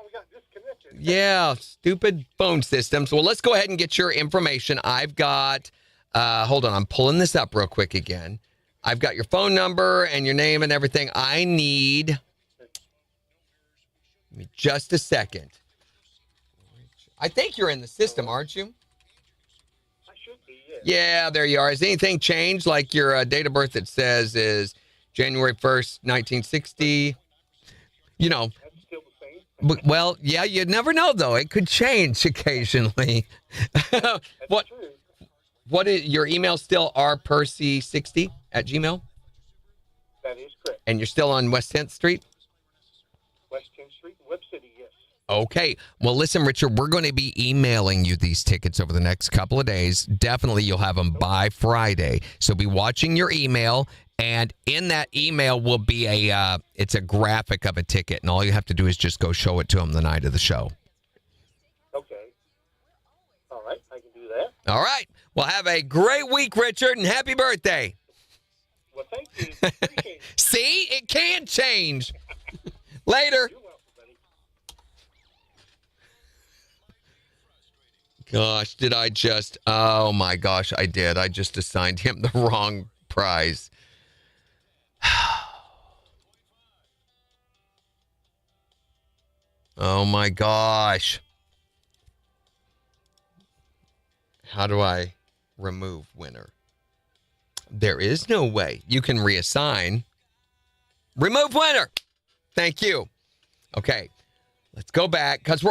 we got disconnected. Yeah, stupid phone systems. Well, let's go ahead and get your information. I've got... hold on, I'm pulling this up real quick again. I've got your phone number and your name and everything. I need... Give me just a second. I think you're in the system, aren't you? Yeah, there you are. Has anything changed? Like your date of birth that says is January 1st, 1960? You know. That's still the same. But, well, yeah, you never know, though. It could change occasionally. What is your email still rpercy60@gmail? That is correct. And you're still on West 10th Street? West 10th Street, Web City, yes. Okay. Well, listen, Richard, we're going to be emailing you these tickets over the next couple of days. Definitely you'll have them by Friday. So be watching your email, and in that email will be it's a graphic of a ticket, and all you have to do is just go show it to them the night of the show. Okay. All right, I can do that. All right. Well, have a great week, Richard, and happy birthday. Well, thank you. Appreciate it. See? It can change. Later. You're welcome, buddy. Gosh, did I just... Oh, my gosh, I did. I just assigned him the wrong prize. Oh, my gosh. How do I remove winner? There is no way. You can reassign. Remove winner. Thank you. Okay. Let's go back because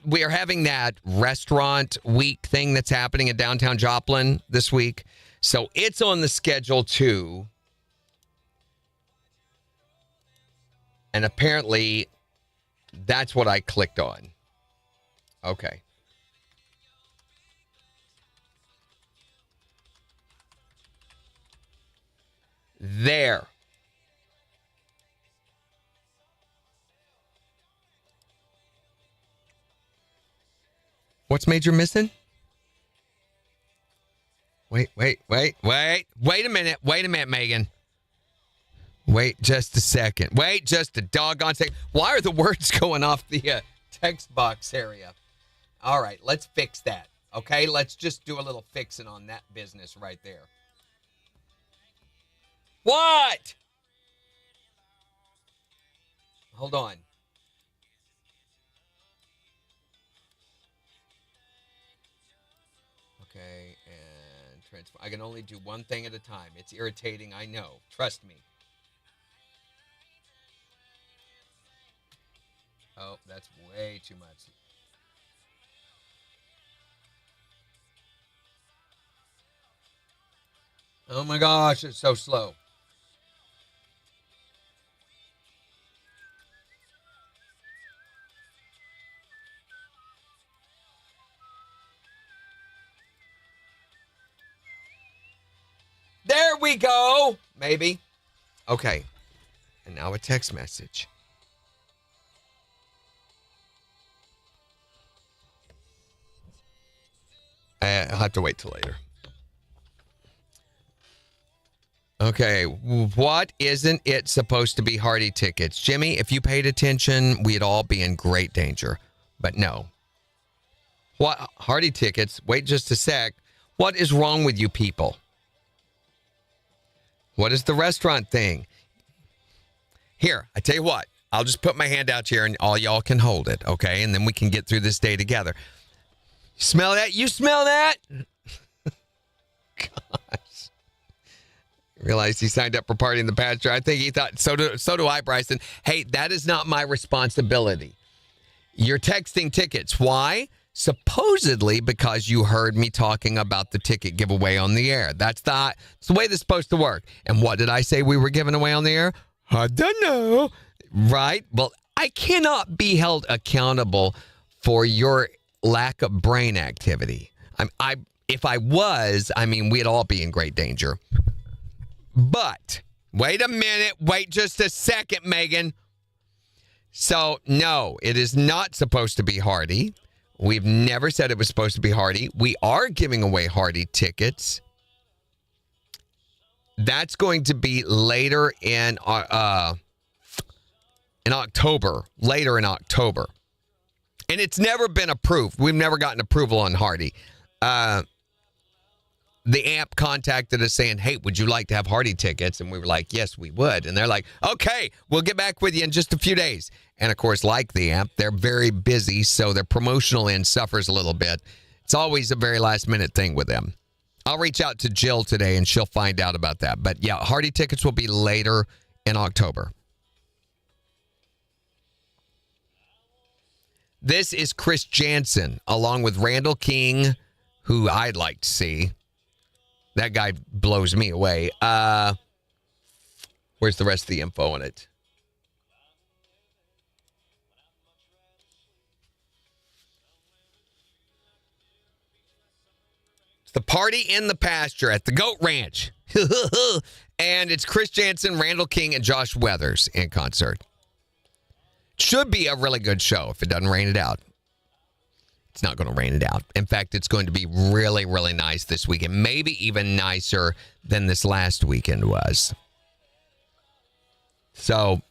we are having that restaurant week thing that's happening in downtown Joplin this week. So it's on the schedule too. And apparently that's what I clicked on. Okay. there. What's Major missing? Wait a minute, Megan. Wait just a second. Wait just a doggone second. Why are the words going off the text box area? All right, let's fix that. Okay, let's just do a little fixing on that business right there. What? Hold on. Okay, and transfer. I can only do one thing at a time. It's irritating, I know. Trust me. Oh, that's way too much. Oh my gosh, it's so slow. There we go. Maybe. Okay. And now a text message. I'll have to wait till later. Okay, what isn't it supposed to be Hardy tickets? Jimmy, if you paid attention, we'd all be in great danger. But no. What Hardy tickets? Wait just a sec. What is wrong with you people? What is the restaurant thing? Here, I tell you what. I'll just put my hand out here and all y'all can hold it, okay? And then we can get through this day together. Smell that? You smell that? Gosh. Realized he signed up for Party in the Pasture. I think he thought, so do I, Bryson. Hey, that is not my responsibility. You're texting tickets. Why? Supposedly because you heard me talking about the ticket giveaway on the air. That's the way this is supposed to work. And what did I say we were giving away on the air? I don't know. Right? Well, I cannot be held accountable for your lack of brain activity. If I was, we'd all be in great danger. But, wait a minute. Wait just a second, Megan. So, no, it is not supposed to be Hardy. We've never said it was supposed to be Hardy. We are giving away Hardy tickets. That's going to be later in October. Later in October. And it's never been approved. We've never gotten approval on Hardy. The AMP contacted us saying, hey, would you like to have Hardy tickets? And we were like, yes, we would. And they're like, okay, we'll get back with you in just a few days. And, of course, like the AMP, they're very busy, so their promotional end suffers a little bit. It's always a very last-minute thing with them. I'll reach out to Jill today, and she'll find out about that. But, yeah, Hardy tickets will be later in October. This is Chris Jansen, along with Randall King, who I'd like to see. That guy blows me away. Where's the rest of the info on it? It's the Party in the Pasture at the Goat Ranch. And it's Chris Jansen, Randall King, and Josh Weathers in concert. Should be a really good show if it doesn't rain it out. It's not going to rain it out. In fact, it's going to be really, really nice this weekend. Maybe even nicer than this last weekend was. So,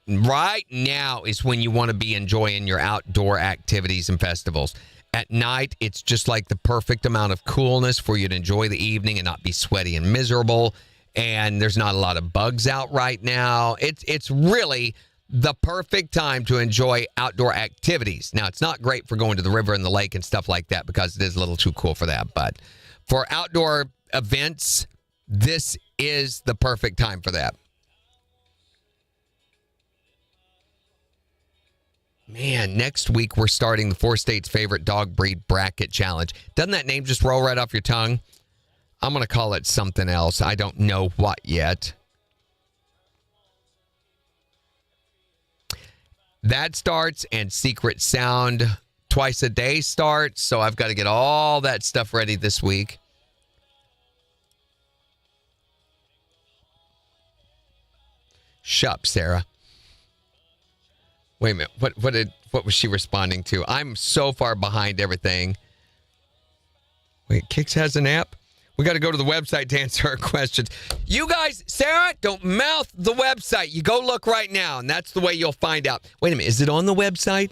right now is when you want to be enjoying your outdoor activities and festivals. At night, it's just like the perfect amount of coolness for you to enjoy the evening and not be sweaty and miserable. And there's not a lot of bugs out right now. It's really the perfect time to enjoy outdoor activities. Now, it's not great for going to the river and the lake and stuff like that because it is a little too cool for that. But for outdoor events, this is the perfect time for that. Man, next week we're starting the 4 states' favorite dog breed bracket challenge. Doesn't that name just roll right off your tongue? I'm going to call it something else. I don't know what yet. That starts, and Secret Sound twice a day starts, so I've got to get all that stuff ready this week. Shup, Sarah. Wait a minute. What was she responding to? I'm so far behind everything. Wait, KIX has an app? We got to go to the website to answer our questions. You guys, Sarah, don't mouth the website. You go look right now, and that's the way you'll find out. Wait a minute. Is it on the website?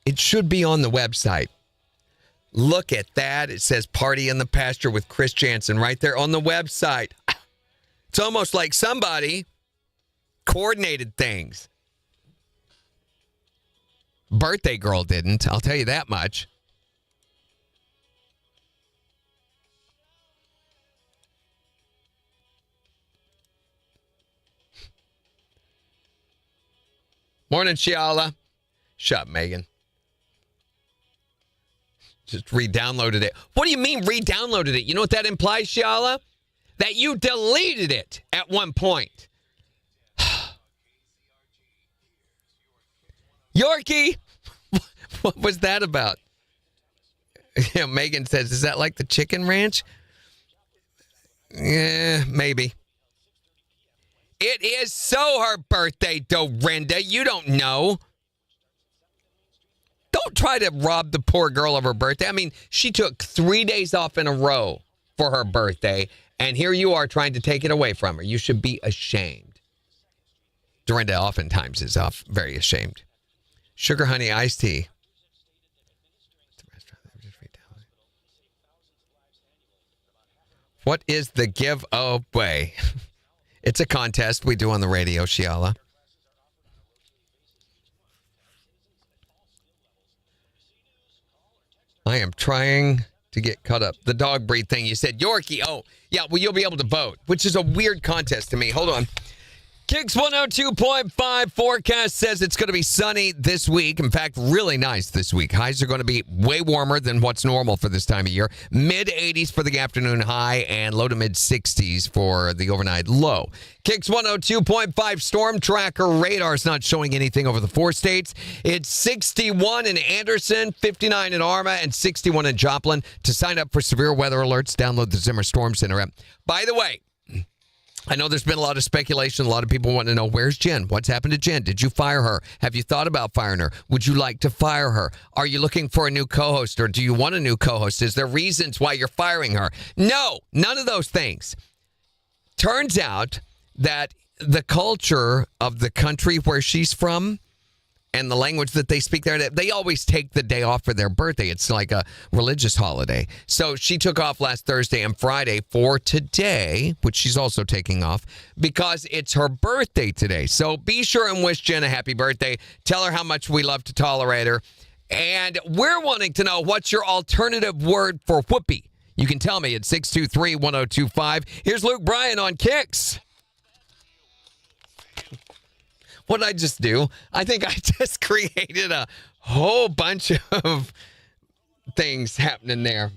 It should be on the website. Look at that. It says Party in the Pasture with Chris Jansen right there on the website. It's almost like somebody coordinated things. Birthday girl didn't. I'll tell you that much. Morning, Shiala. Shut up, Megan. Just re-downloaded it. What do you mean re-downloaded it? You know what that implies, Shiala? That you deleted it at one point. Yorkie! What was that about? Yeah, Megan says, is that like the Chicken Ranch? Yeah, maybe. It is so her birthday, Dorinda. You don't know. Don't try to rob the poor girl of her birthday. I mean, she took 3 days off in a row for her birthday, and here you are trying to take it away from her. You should be ashamed. Dorinda oftentimes is very ashamed. Sugar honey iced tea. What is the giveaway? It's a contest we do on the radio, Shiala. I am trying to get caught up. The dog breed thing, you said Yorkie. Oh, yeah, well, you'll be able to vote, which is a weird contest to me. Hold on. KIX 102.5 forecast says it's going to be sunny this week. In fact, really nice this week. Highs are going to be way warmer than what's normal for this time of year. Mid-80s for the afternoon high and low to mid-60s for the overnight low. KIX 102.5 storm tracker radar is not showing anything over the 4 states. It's 61 in Anderson, 59 in Arma, and 61 in Joplin. To sign up for severe weather alerts, download the Zimmer Storm Center app. By the way, I know there's been a lot of speculation. A lot of people want to know, where's Jen? What's happened to Jen? Did you fire her? Have you thought about firing her? Would you like to fire her? Are you looking for a new co-host, or do you want a new co-host? Is there reasons why you're firing her? No, none of those things. Turns out that the culture of the country where she's from and the language that they speak there, they always take the day off for their birthday. It's like a religious holiday. So she took off last Thursday and Friday for today, which she's also taking off, because it's her birthday today. So be sure and wish Jen a happy birthday. Tell her how much we love to tolerate her. And we're wanting to know, what's your alternative word for whoopee? You can tell me at 623-1025. Here's Luke Bryan on KIX. What did I just do? I think I just created a whole bunch of things happening there.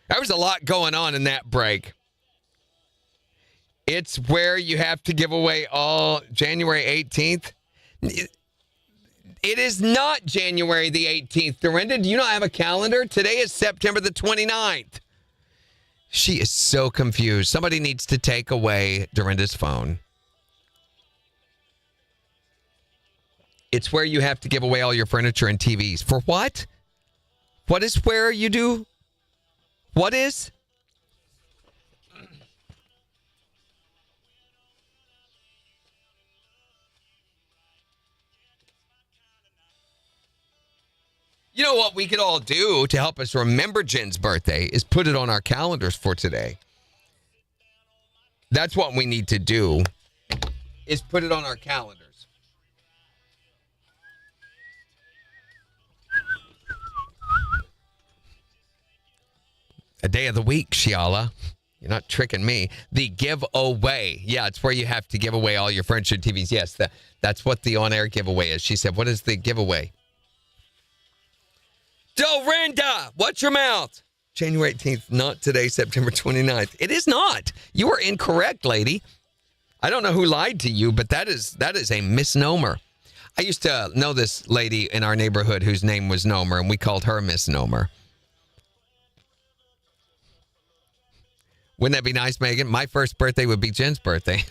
There was a lot going on in that break. It's where you have to give away all January 18th. It is not January the 18th. Dorinda, do you not have a calendar? Today is September the 29th. She is so confused. Somebody needs to take away Dorinda's phone. It's where you have to give away all your furniture and TVs. For what? What is where you do? What is? You know what we could all do to help us remember Jen's birthday is put it on our calendars for today. That's what we need to do, is put it on our calendars. A day of the week, Shiala. You're not tricking me. The giveaway. Yeah, it's where you have to give away all your furniture and TVs. Yes, that's what the on-air giveaway is. She said, what is the giveaway? Dorinda, watch your mouth. January 18th, not today, September 29th. It is not. You are incorrect, lady. I don't know who lied to you, but that is a misnomer. I used to know this lady in our neighborhood whose name was Nomer, and we called her Misnomer. Wouldn't that be nice, Megan? My first birthday would be Jen's birthday.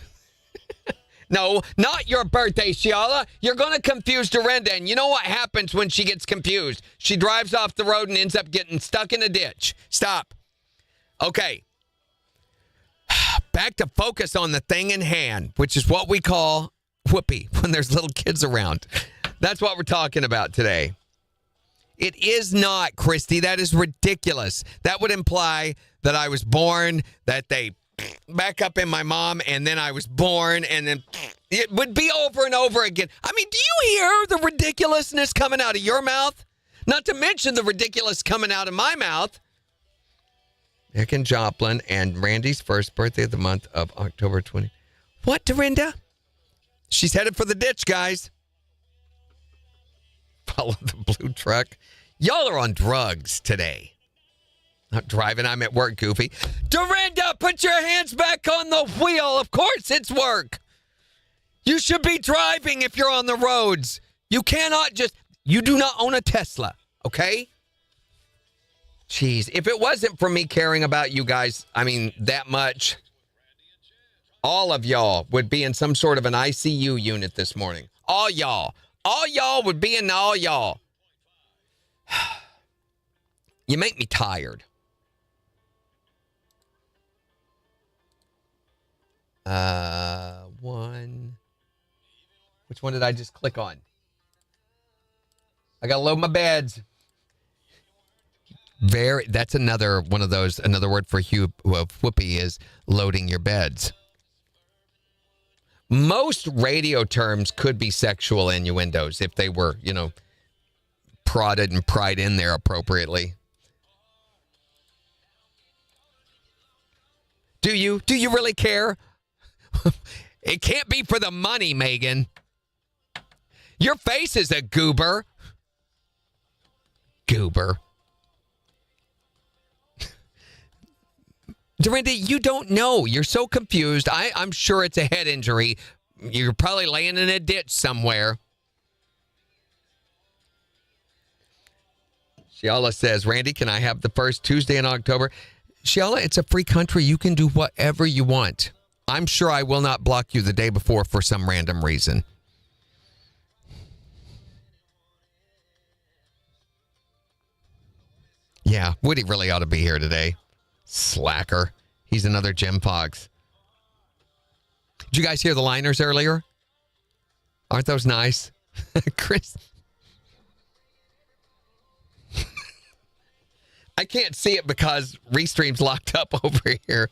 No, not your birthday, Shiala. You're going to confuse Dorinda, and you know what happens when she gets confused? She drives off the road and ends up getting stuck in a ditch. Stop. Okay. Back to focus on the thing in hand, which is what we call whoopee when there's little kids around. That's what we're talking about today. It is not, Christy. That is ridiculous. That would imply that I was born, that they back up in my mom, and then I was born, and then it would be over and over again. I mean, do you hear the ridiculousness coming out of your mouth? Not to mention the ridiculous coming out of my mouth. Nick and Joplin and Randy's first birthday of the month of October 20. What, Dorinda? She's headed for the ditch, guys. Follow the blue truck. Y'all are on drugs today. Not driving, I'm at work, Goofy. Dorinda, put your hands back on the wheel. Of course it's work. You should be driving if you're on the roads. You cannot just, you do not own a Tesla, okay? Jeez, if it wasn't for me caring about you guys, I mean, that much, all of y'all would be in some sort of an ICU unit this morning. All y'all. All y'all would be in all y'all. You make me tired. One. Which one did I just click on? I gotta load my beds. That's another one of those. Another word for whoopee is loading your beds. Most radio terms could be sexual innuendos if they were, prodded and pried in there appropriately. Do you? Do you really care? It can't be for the money, Megan. Your face is a goober. Goober. Dorinda, you don't know. You're so confused. I'm sure it's a head injury. You're probably laying in a ditch somewhere. Shiala says, Randy, can I have the first Tuesday in October? Shiala, it's a free country. You can do whatever you want. I'm sure I will not block you the day before for some random reason. Yeah, Woody really ought to be here today. Slacker. He's another Jim Fox. Did you guys hear the liners earlier? Aren't those nice? Chris. I can't see it because Restream's locked up over here.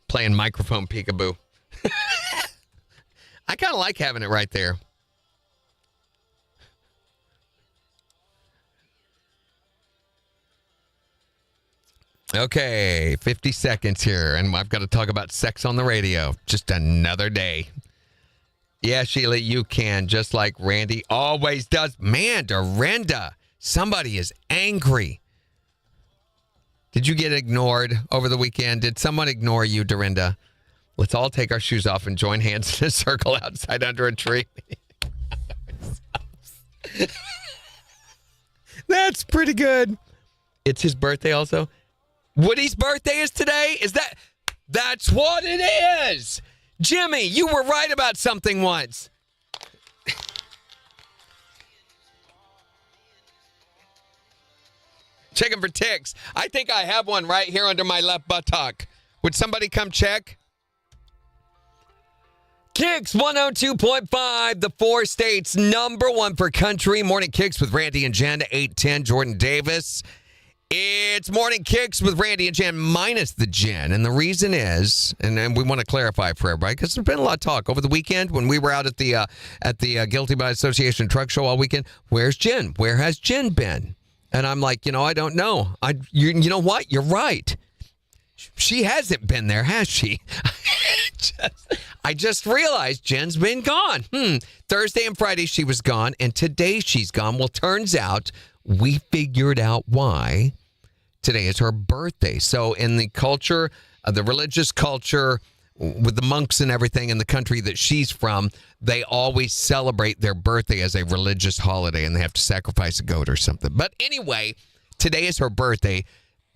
Playing microphone peekaboo. I kind of like having it right there. Okay, 50 seconds here, and I've got to talk about sex on the radio. Just another day. Yeah, Sheila, you can, just like Randy always does. Man, Dorinda, somebody is angry. Did you get ignored over the weekend? Did someone ignore you, Dorinda? Let's all take our shoes off and join hands in a circle outside under a tree. That's pretty good. It's his birthday also. Woody's birthday is today? That's what it is. Jimmy, you were right about something once. Checking for ticks. I think I have one right here under my left buttock. Would somebody come check? KIX 102.5, the 4 states #1 for country. Morning KIX with Randy and Jen, 8:10, Jordan Davis. It's Morning KIX with Randy and Jen minus the Jen. And the reason is, and we want to clarify for everybody, because there's been a lot of talk over the weekend when we were out at the Guilty by Association truck show all weekend. Where's Jen? Where has Jen been? And I'm like, I don't know. You know what? You're right. She hasn't been there, has she? I just realized Jen's been gone. Thursday and Friday she was gone, and today she's gone. Well, turns out we figured out why. Today is her birthday. So in the culture, the religious culture, with the monks and everything in the country that she's from, they always celebrate their birthday as a religious holiday, and they have to sacrifice a goat or something. But anyway, today is her birthday.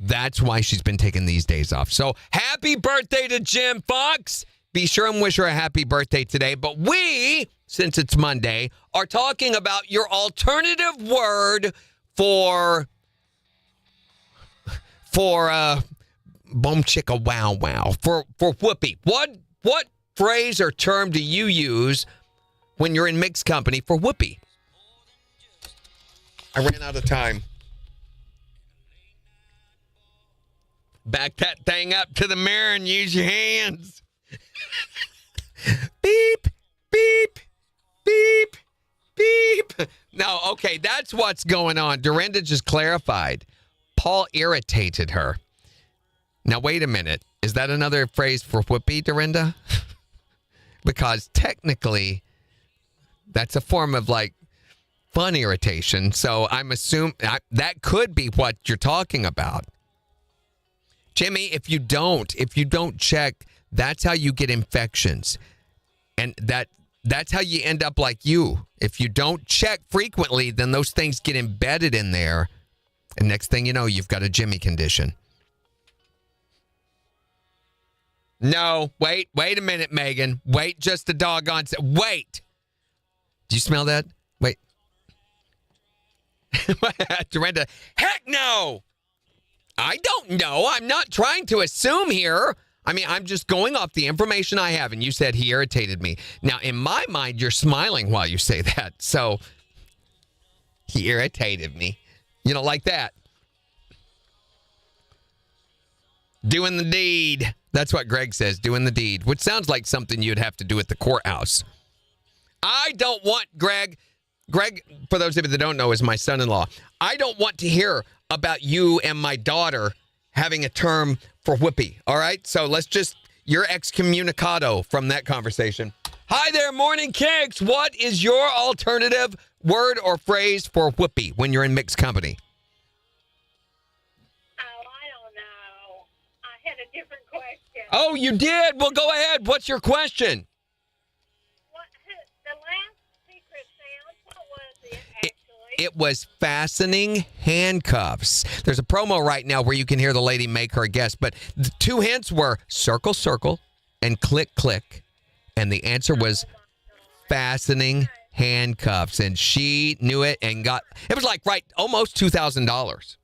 That's why she's been taking these days off. So happy birthday to Jen Fox. Be sure and wish her a happy birthday today. But we, since it's Monday, are talking about your alternative word for boom chicka wow wow. For whoopee. What phrase or term do you use when you're in mixed company for whoopee? I ran out of time. Back that thing up to the mirror and use your hands. Beep, beep, beep, beep. No, okay, that's what's going on. Dorinda just clarified. Paul irritated her. Now, wait a minute. Is that another phrase for whoopee, Dorinda? Because technically, that's a form of like fun irritation. So I'm assuming that could be what you're talking about. Jimmy, if you don't check, that's how you get infections. And that's how you end up like you. If you don't check frequently, then those things get embedded in there. And next thing you know, you've got a Jimmy condition. No, wait a minute, Megan. Wait just a doggone second. Wait. Do you smell that? Wait. Dorinda, heck no. I don't know. I'm not trying to assume here. I mean, I'm just going off the information I have, and you said he irritated me. Now, in my mind, you're smiling while you say that. So, he irritated me. You know, like that. Doing the deed. That's what Greg says, doing the deed, which sounds like something you'd have to do at the courthouse. I don't want Greg, for those of you that don't know, is my son-in-law. I don't want to hear about you and my daughter having a term for whoopee. All right? So you're excommunicado from that conversation. Hi there, Morning Kicks. What is your alternative word or phrase for whoopee when you're in mixed company? Oh, I don't know. I had a different question. Oh, you did? Well, go ahead. What's your question? The last secret sound, what was it, actually? It was fastening handcuffs. There's a promo right now where you can hear the lady make her guess, but the two hints were circle, circle, and click, click. And the answer was fastening handcuffs. And she knew it and it was like almost $2,000.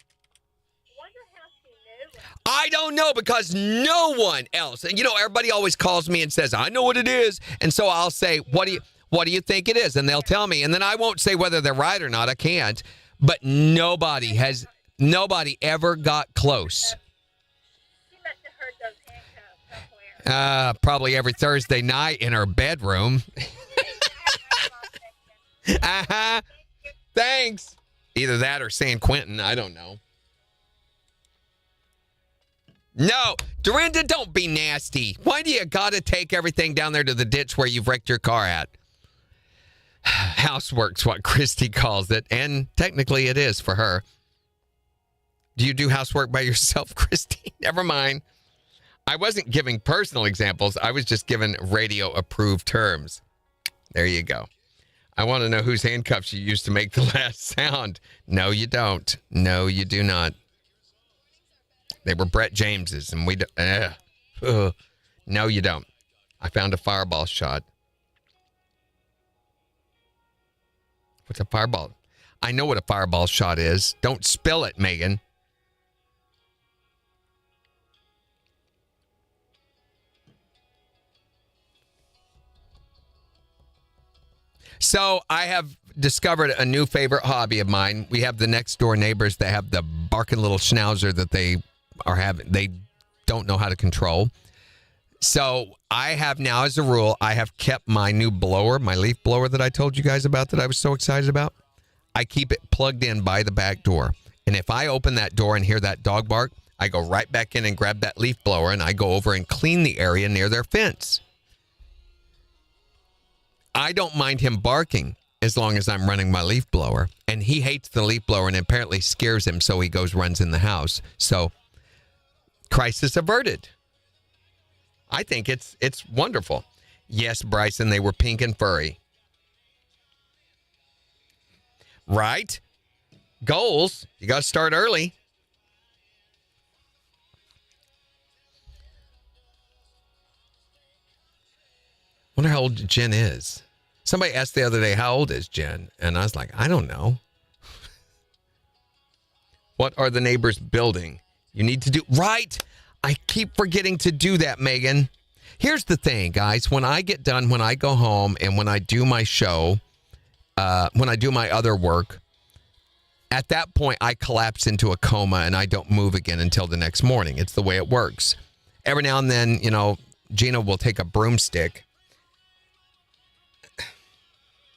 I don't know because no one else, and everybody always calls me and says, I know what it is. And so I'll say, what do you think it is? And they'll tell me. And then I won't say whether they're right or not. I can't. But nobody ever got close. She must have heard those handcuffs somewhere. Probably every Thursday night in her bedroom. Uh-huh. Thanks. Either that or San Quentin. I don't know. No, Dorinda, don't be nasty. Why do you got to take everything down there to the ditch where you've wrecked your car at? Housework's what Christy calls it, and technically it is for her. Do you do housework by yourself, Christy? Never mind. I wasn't giving personal examples. I was just giving radio-approved terms. There you go. I want to know whose handcuffs you used to make the last sound. No, you don't. No, you do not. They were Brett James's, and no, you don't. I found a fireball shot. What's a fireball? I know what a fireball shot is. Don't spill it, Megan. So I have discovered a new favorite hobby of mine. We have the next door neighbors that have the barking little schnauzer that they don't know how to control. So I have now, as a rule, I have kept my new blower, my leaf blower that I told you guys about that I was so excited about. I keep it plugged in by the back door. And if I open that door and hear that dog bark, I go right back in and grab that leaf blower and I go over and clean the area near their fence. I don't mind him barking as long as I'm running my leaf blower. And he hates the leaf blower and apparently scares him, so he runs in the house. So crisis averted. I think it's wonderful. Yes, Bryson, they were pink and furry. Right? Goals. You got to start early. Wonder how old Jen is. Somebody asked the other day, how old is Jen? And I was like, I don't know. What are the neighbors building? You need to do... Right! I keep forgetting to do that, Megan. Here's the thing, guys. When I get done, when I go home, and when I do my show, when I do my other work, at that point, I collapse into a coma and I don't move again until the next morning. It's the way it works. Every now and then, Gina will take a broomstick.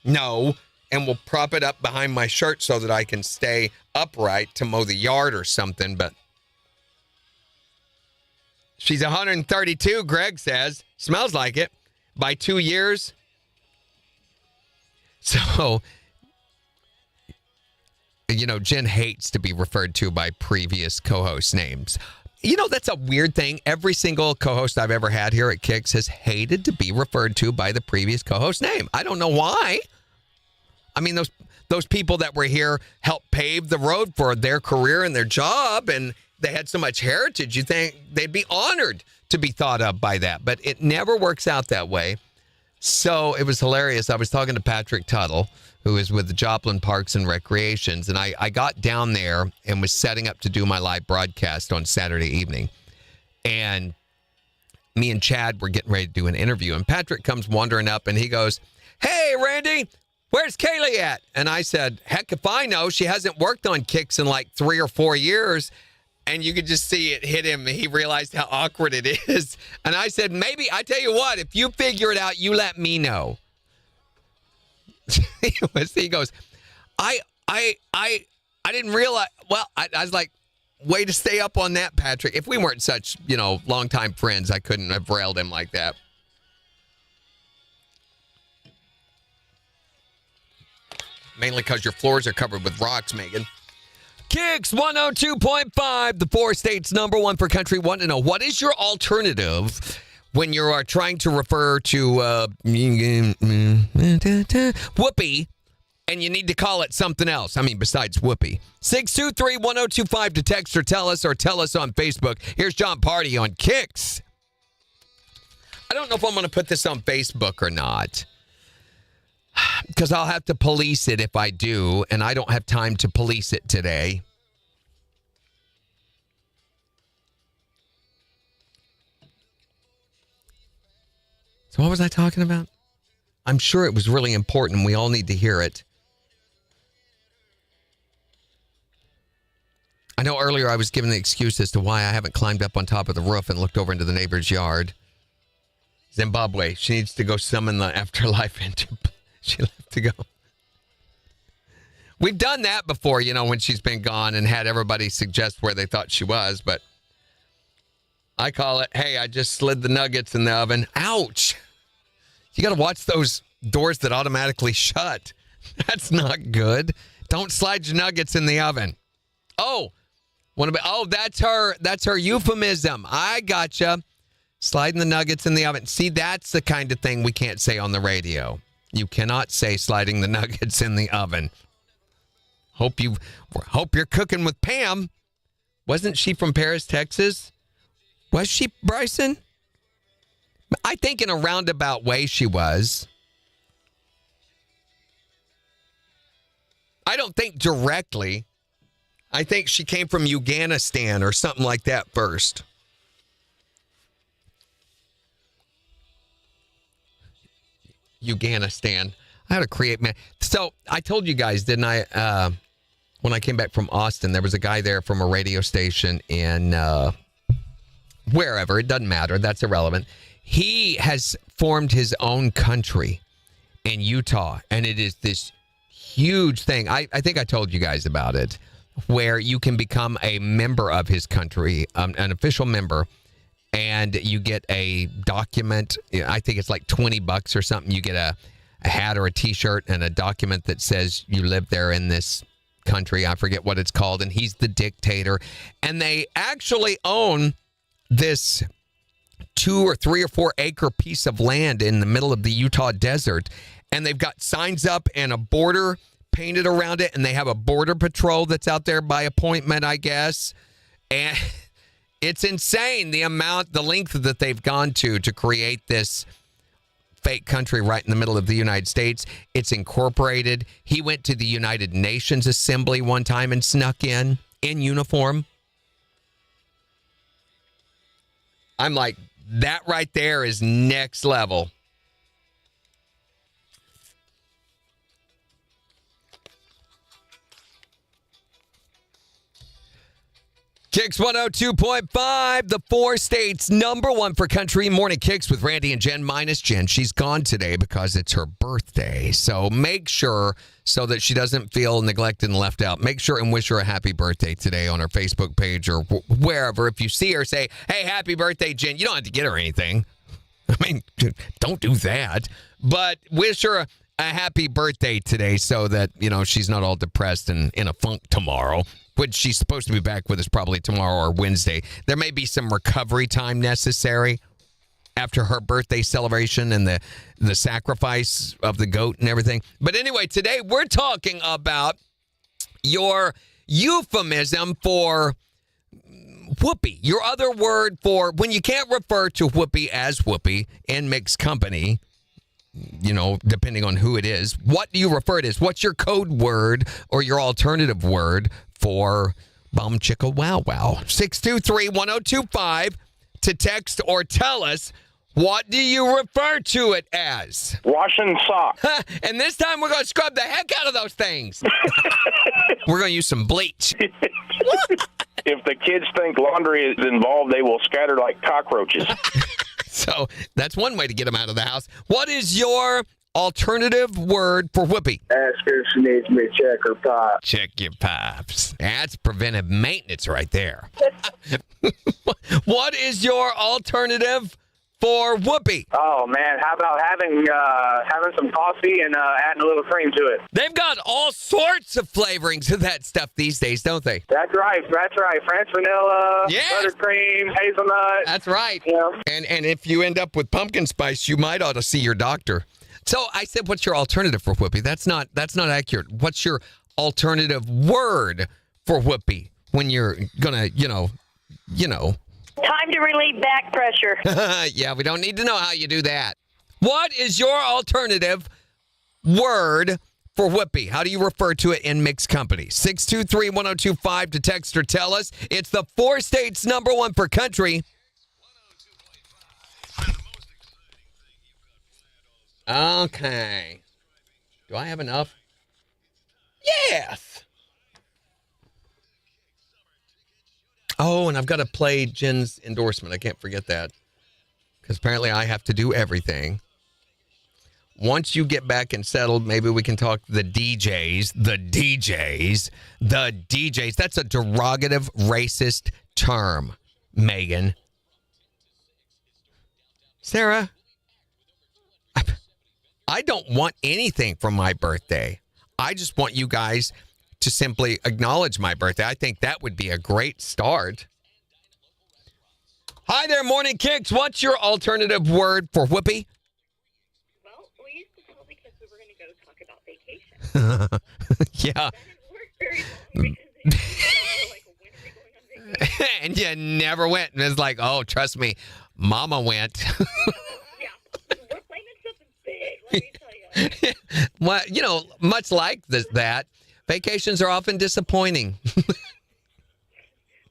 No. And we'll prop it up behind my shirt so that I can stay upright to mow the yard or something. But she's 132, Greg says. Smells like it. By 2 years. So... Jen hates to be referred to by previous co-host names. That's a weird thing. Every single co-host I've ever had here at KIX has hated to be referred to by the previous co-host name. I don't know why. I mean, those people that were here helped pave the road for their career and their job, and they had so much heritage. You think they'd be honored to be thought of by that, but it never works out that way. So it was hilarious. I was talking to Patrick Tuttle, who is with the Joplin Parks and Recreations, and I got down there and was setting up to do my live broadcast on Saturday evening. And me and Chad were getting ready to do an interview, and Patrick comes wandering up, and he goes, "Hey, Randy, where's Kaylee at?" And I said, "Heck if I know. She hasn't worked on KIX in like 3 or 4 years." And you could just see it hit him. He realized how awkward it is. And I said, "Maybe, I tell you what, if you figure it out, you let me know." He goes, I didn't realize. Well, I was like, way to stay up on that, Patrick. If we weren't such, longtime friends, I couldn't have railed him like that. Mainly because your floors are covered with rocks, Megan. KIX 102.5, the 4 states number 1 for country. Want to know, what is your alternative when you are trying to refer to Whoopi and you need to call it something else? I mean, besides Whoopi. 623-1025 to text or tell us on Facebook. Here's John Party on KIX. I don't know if I'm going to put this on Facebook or not, because I'll have to police it if I do, and I don't have time to police it today. So what was I talking about? I'm sure it was really important. We all need to hear it. I know earlier I was given the excuse as to why I haven't climbed up on top of the roof and looked over into the neighbor's yard. Zimbabwe. She needs to go summon the afterlife into... She left to go. We've done that before, when she's been gone and had everybody suggest where they thought she was, but I call it, hey, I just slid the nuggets in the oven. Ouch. You got to watch those doors that automatically shut. That's not good. Don't slide your nuggets in the oven. Oh, that's her euphemism. I gotcha. Sliding the nuggets in the oven. See, that's the kind of thing we can't say on the radio. You cannot say sliding the nuggets in the oven. Hope you're cooking with Pam. Wasn't she from Paris, Texas? Was she, Bryson? I think in a roundabout way she was. I don't think directly. I think she came from Afghanistan or something like that first. Afghanistan. I had to create, man. So I told you guys, didn't I? When I came back from Austin, there was a guy there from a radio station in wherever. It doesn't matter. That's irrelevant. He has formed his own country in Utah, and it is this huge thing. I think I told you guys about it, where you can become a member of his country, an official member. And you get a document. I think it's like $20 or something. You get a hat or a T-shirt and a document that says you live there in this country. I forget what it's called. And he's the dictator. And they actually own this 2 or 3 or 4 acre piece of land in the middle of the Utah desert. And they've got signs up and a border painted around it. And they have a border patrol that's out there by appointment, I guess. And... it's insane the length that they've gone to create this fake country right in the middle of the United States. It's incorporated. He went to the United Nations Assembly one time and snuck in uniform. I'm like, that right there is next level. KIX 102.5, the 4 states #1 for country. Morning KIX with Randy and Jen, minus Jen. She's gone today because it's her birthday. So make sure, so that she doesn't feel neglected and left out, make sure and wish her a happy birthday today on her Facebook page or wherever. If you see her, say, hey, happy birthday, Jen. You don't have to get her anything. I mean, don't do that. But wish her a happy birthday today so that, she's not all depressed and in a funk tomorrow. Which she's supposed to be back with us probably tomorrow or Wednesday. There may be some recovery time necessary after her birthday celebration and the sacrifice of the goat and everything. But anyway, today we're talking about your euphemism for whoopee. Your other word for when you can't refer to whoopee as whoopee in mixed company. Depending on who it is. What do you refer to as? What's your code word or your alternative word for bum chicka wow wow? 623-1025 to text or tell us, what do you refer to it as? Washing socks. And this time we're going to scrub the heck out of those things. We're going to use some bleach. If the kids think laundry is involved, they will scatter like cockroaches. So that's one way to get them out of the house. What is your alternative word for whoopee? Ask her if she needs me to check her pipes. Check your pipes. That's preventive maintenance right there. What is your alternative for whoopee? Oh, man. How about having some coffee and adding a little cream to it? They've got all sorts of flavorings of that stuff these days, don't they? That's right. French vanilla, Yes. buttercream, hazelnut. That's right. Yeah. And if you end up with pumpkin spice, you might ought to see your doctor. So I said, what's your alternative for whoopee? That's not accurate. What's your alternative word for whoopee when you're gonna, Time to relieve back pressure. Yeah, we don't need to know how you do that. What is your alternative word for whoopee? How do you refer to it in mixed company? 623-1025 to text or tell us. It's the 4 states #1 for country. Okay. Do I have enough? Yes. Oh, and I've got to play Jen's endorsement. I can't forget that. Because apparently I have to do everything. Once you get back and settled, maybe we can talk the DJs. The DJs. That's a derogative, racist term, Megan. Sarah, I don't want anything for my birthday. I just want you guys to simply acknowledge my birthday. I think that would be a great start. Hi there, Morning KIX. What's your alternative word for whoopee? Well, we used to tell the kids we were going to go talk about vacation. Yeah. That didn't work very long because they were like, when are we going on vacation? And you never went. And it's like, oh, trust me, Mama went. Yeah, we're planning something big, let me tell you. Well, much like that, vacations are often disappointing.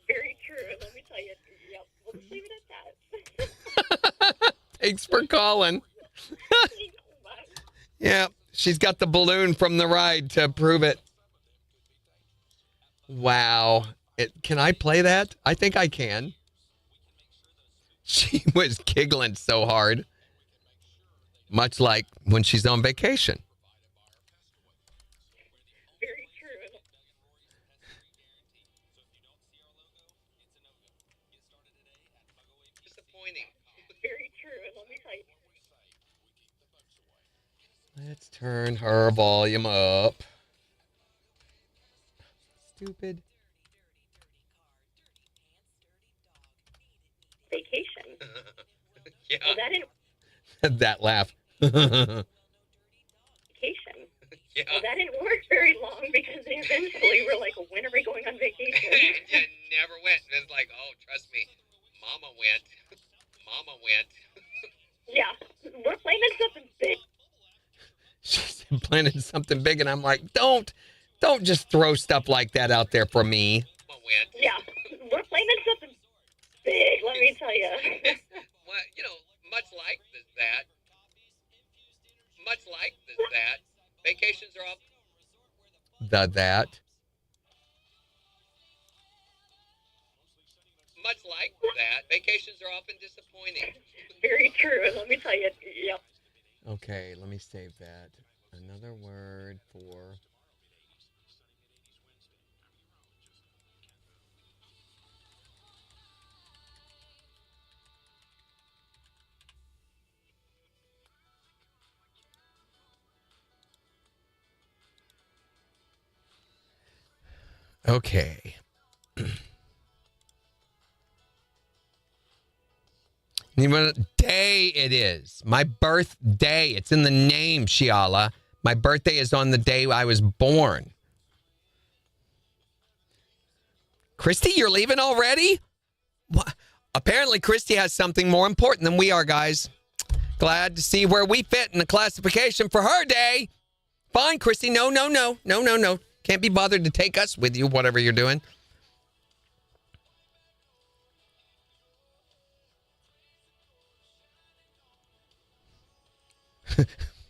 Very true, let me tell you. Yep, we'll just leave it at that. Thanks for calling. Yeah, she's got the balloon from the ride to prove it. Wow. Can I play that? I think I can. She was giggling so hard. Much like when she's on vacation. Very true. Disappointing. Very true, let me tell you. Let's turn her volume up. Stupid. Vacation. Yeah. Well, that didn't That laugh. vacation. Yeah. Well, that didn't work very long because they eventually were like, when are we going on vacation? You never went. It's like, oh, trust me, Mama went. Mama went. Yeah, we're planning something big. She's planning something big, and I'm like, don't just throw stuff like that out there for me. Yeah, we're planning something big, let me tell you. Well, much like that. Vacations are off. That. Much like that, vacations are often disappointing. Very true, and let me tell you, yep. Okay, let me save that. Another word for... Okay. What day it is? My birthday. It's in the name, Shiala. My birthday is on the day I was born. Christy, you're leaving already? What? Apparently, Christy has something more important than we are, guys. Glad to see where we fit in the classification for her day. Fine, Christy. No. Can't be bothered to take us with you, whatever you're doing.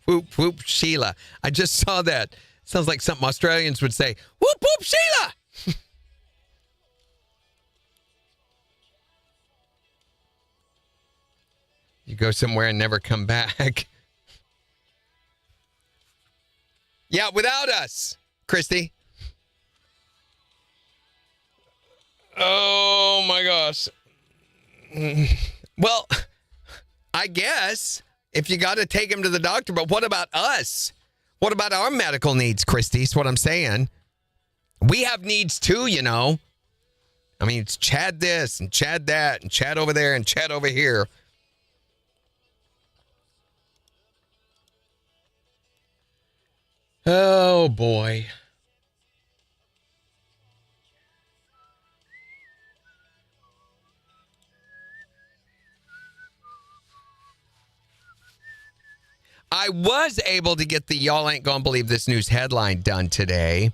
Whoop, whoop, Sheila. I just saw that. Sounds like something Australians would say. Whoop, whoop, Sheila! You go somewhere and never come back. Yeah, without us, Christy. Oh, my gosh. Well, I guess if you got to take him to the doctor, but what about us? What about our medical needs, Christy? Is what I'm saying. We have needs too, I mean, it's Chad this and Chad that and Chad over there and Chad over here. Oh, boy. I was able to get the y'all ain't gonna believe this news headline done today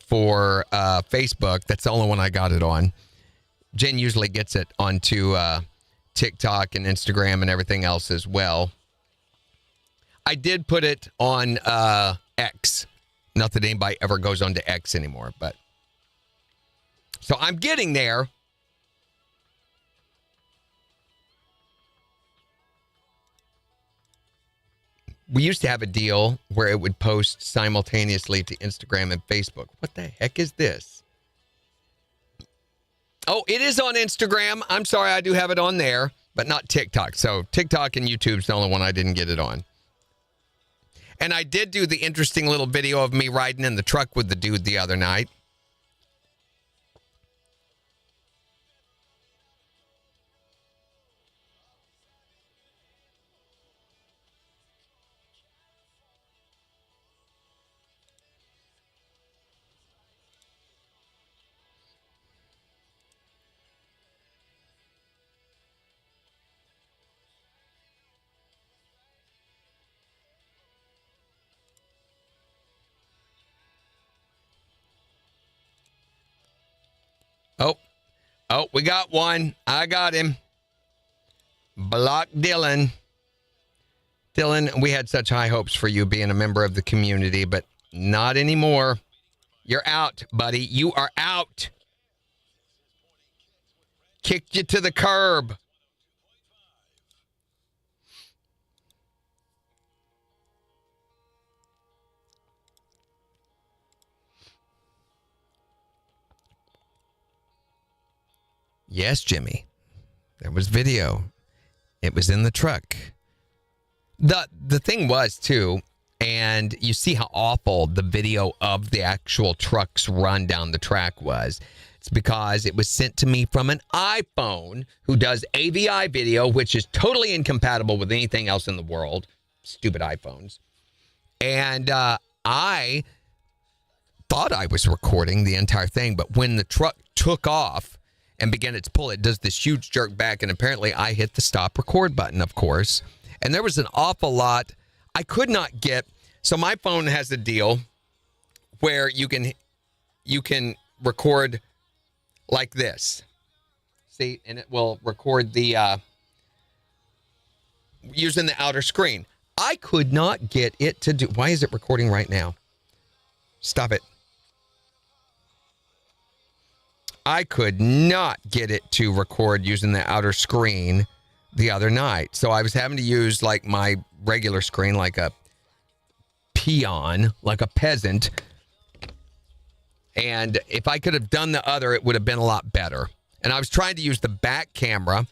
for Facebook. That's the only one I got it on. Jen usually gets it onto TikTok and Instagram and everything else as well. I did put it on X. Not that anybody ever goes on to X anymore, but so I'm getting there. We used to have a deal where it would post simultaneously to Instagram and Facebook. What the heck is this? Oh, it is on Instagram. I'm sorry, I do have it on there, but not TikTok. So TikTok and YouTube's the only one I didn't get it on. And I did do the interesting little video of me riding in the truck with the dude the other night. Oh, we got one. I got him. Block Dylan. Dylan, we had such high hopes for you being a member of the community, but not anymore. You're out, buddy. You are out. Kicked you to the curb. Yes, Jimmy. There was video. It was in the truck. The thing was, too, and you see how awful the video of the actual truck's run down the track was. It's because it was sent to me from an iPhone who does AVI video, which is totally incompatible with anything else in the world. Stupid iPhones. And I thought I was recording the entire thing, but when the truck took off and began its pull, it does this huge jerk back, and apparently I hit the stop record button, of course, And there was an awful lot I could not get. So my phone has a deal where you can record like this. See, and it will record the using the outer screen. I could not get it to do. Why is it recording right now? Stop it. I could not get it to record using the outer screen the other night. So I was having to use like my regular screen, like a peon, like a peasant. And if I could have done the other, it would have been a lot better. And I was trying to use the back camera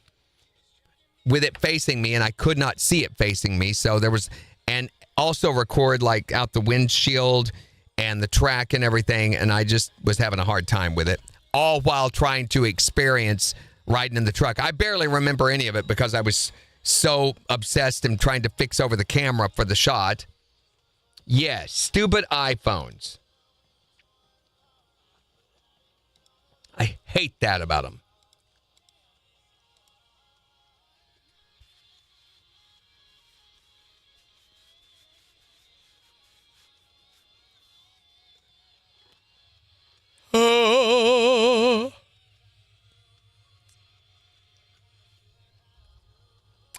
with it facing me, and I could not see it facing me. So there was, and also record like out the windshield and the track and everything. And I just was having a hard time with it, all while trying to experience riding in the truck. I barely remember any of it because I was so obsessed and trying to fix over the camera for the shot. Yes, stupid iPhones. I hate that about them.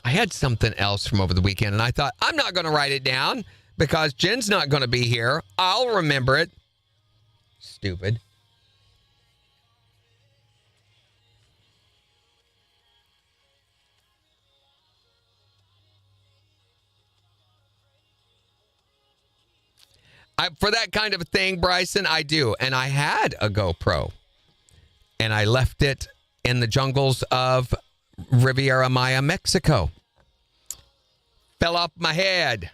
I had something else from over the weekend, and I thought, I'm not going to write it down because Jen's not going to be here. I'll remember it. Stupid. For that kind of a thing, Bryson, I do. And I had a GoPro. And I left it in the jungles of Riviera Maya, Mexico. Fell off my head.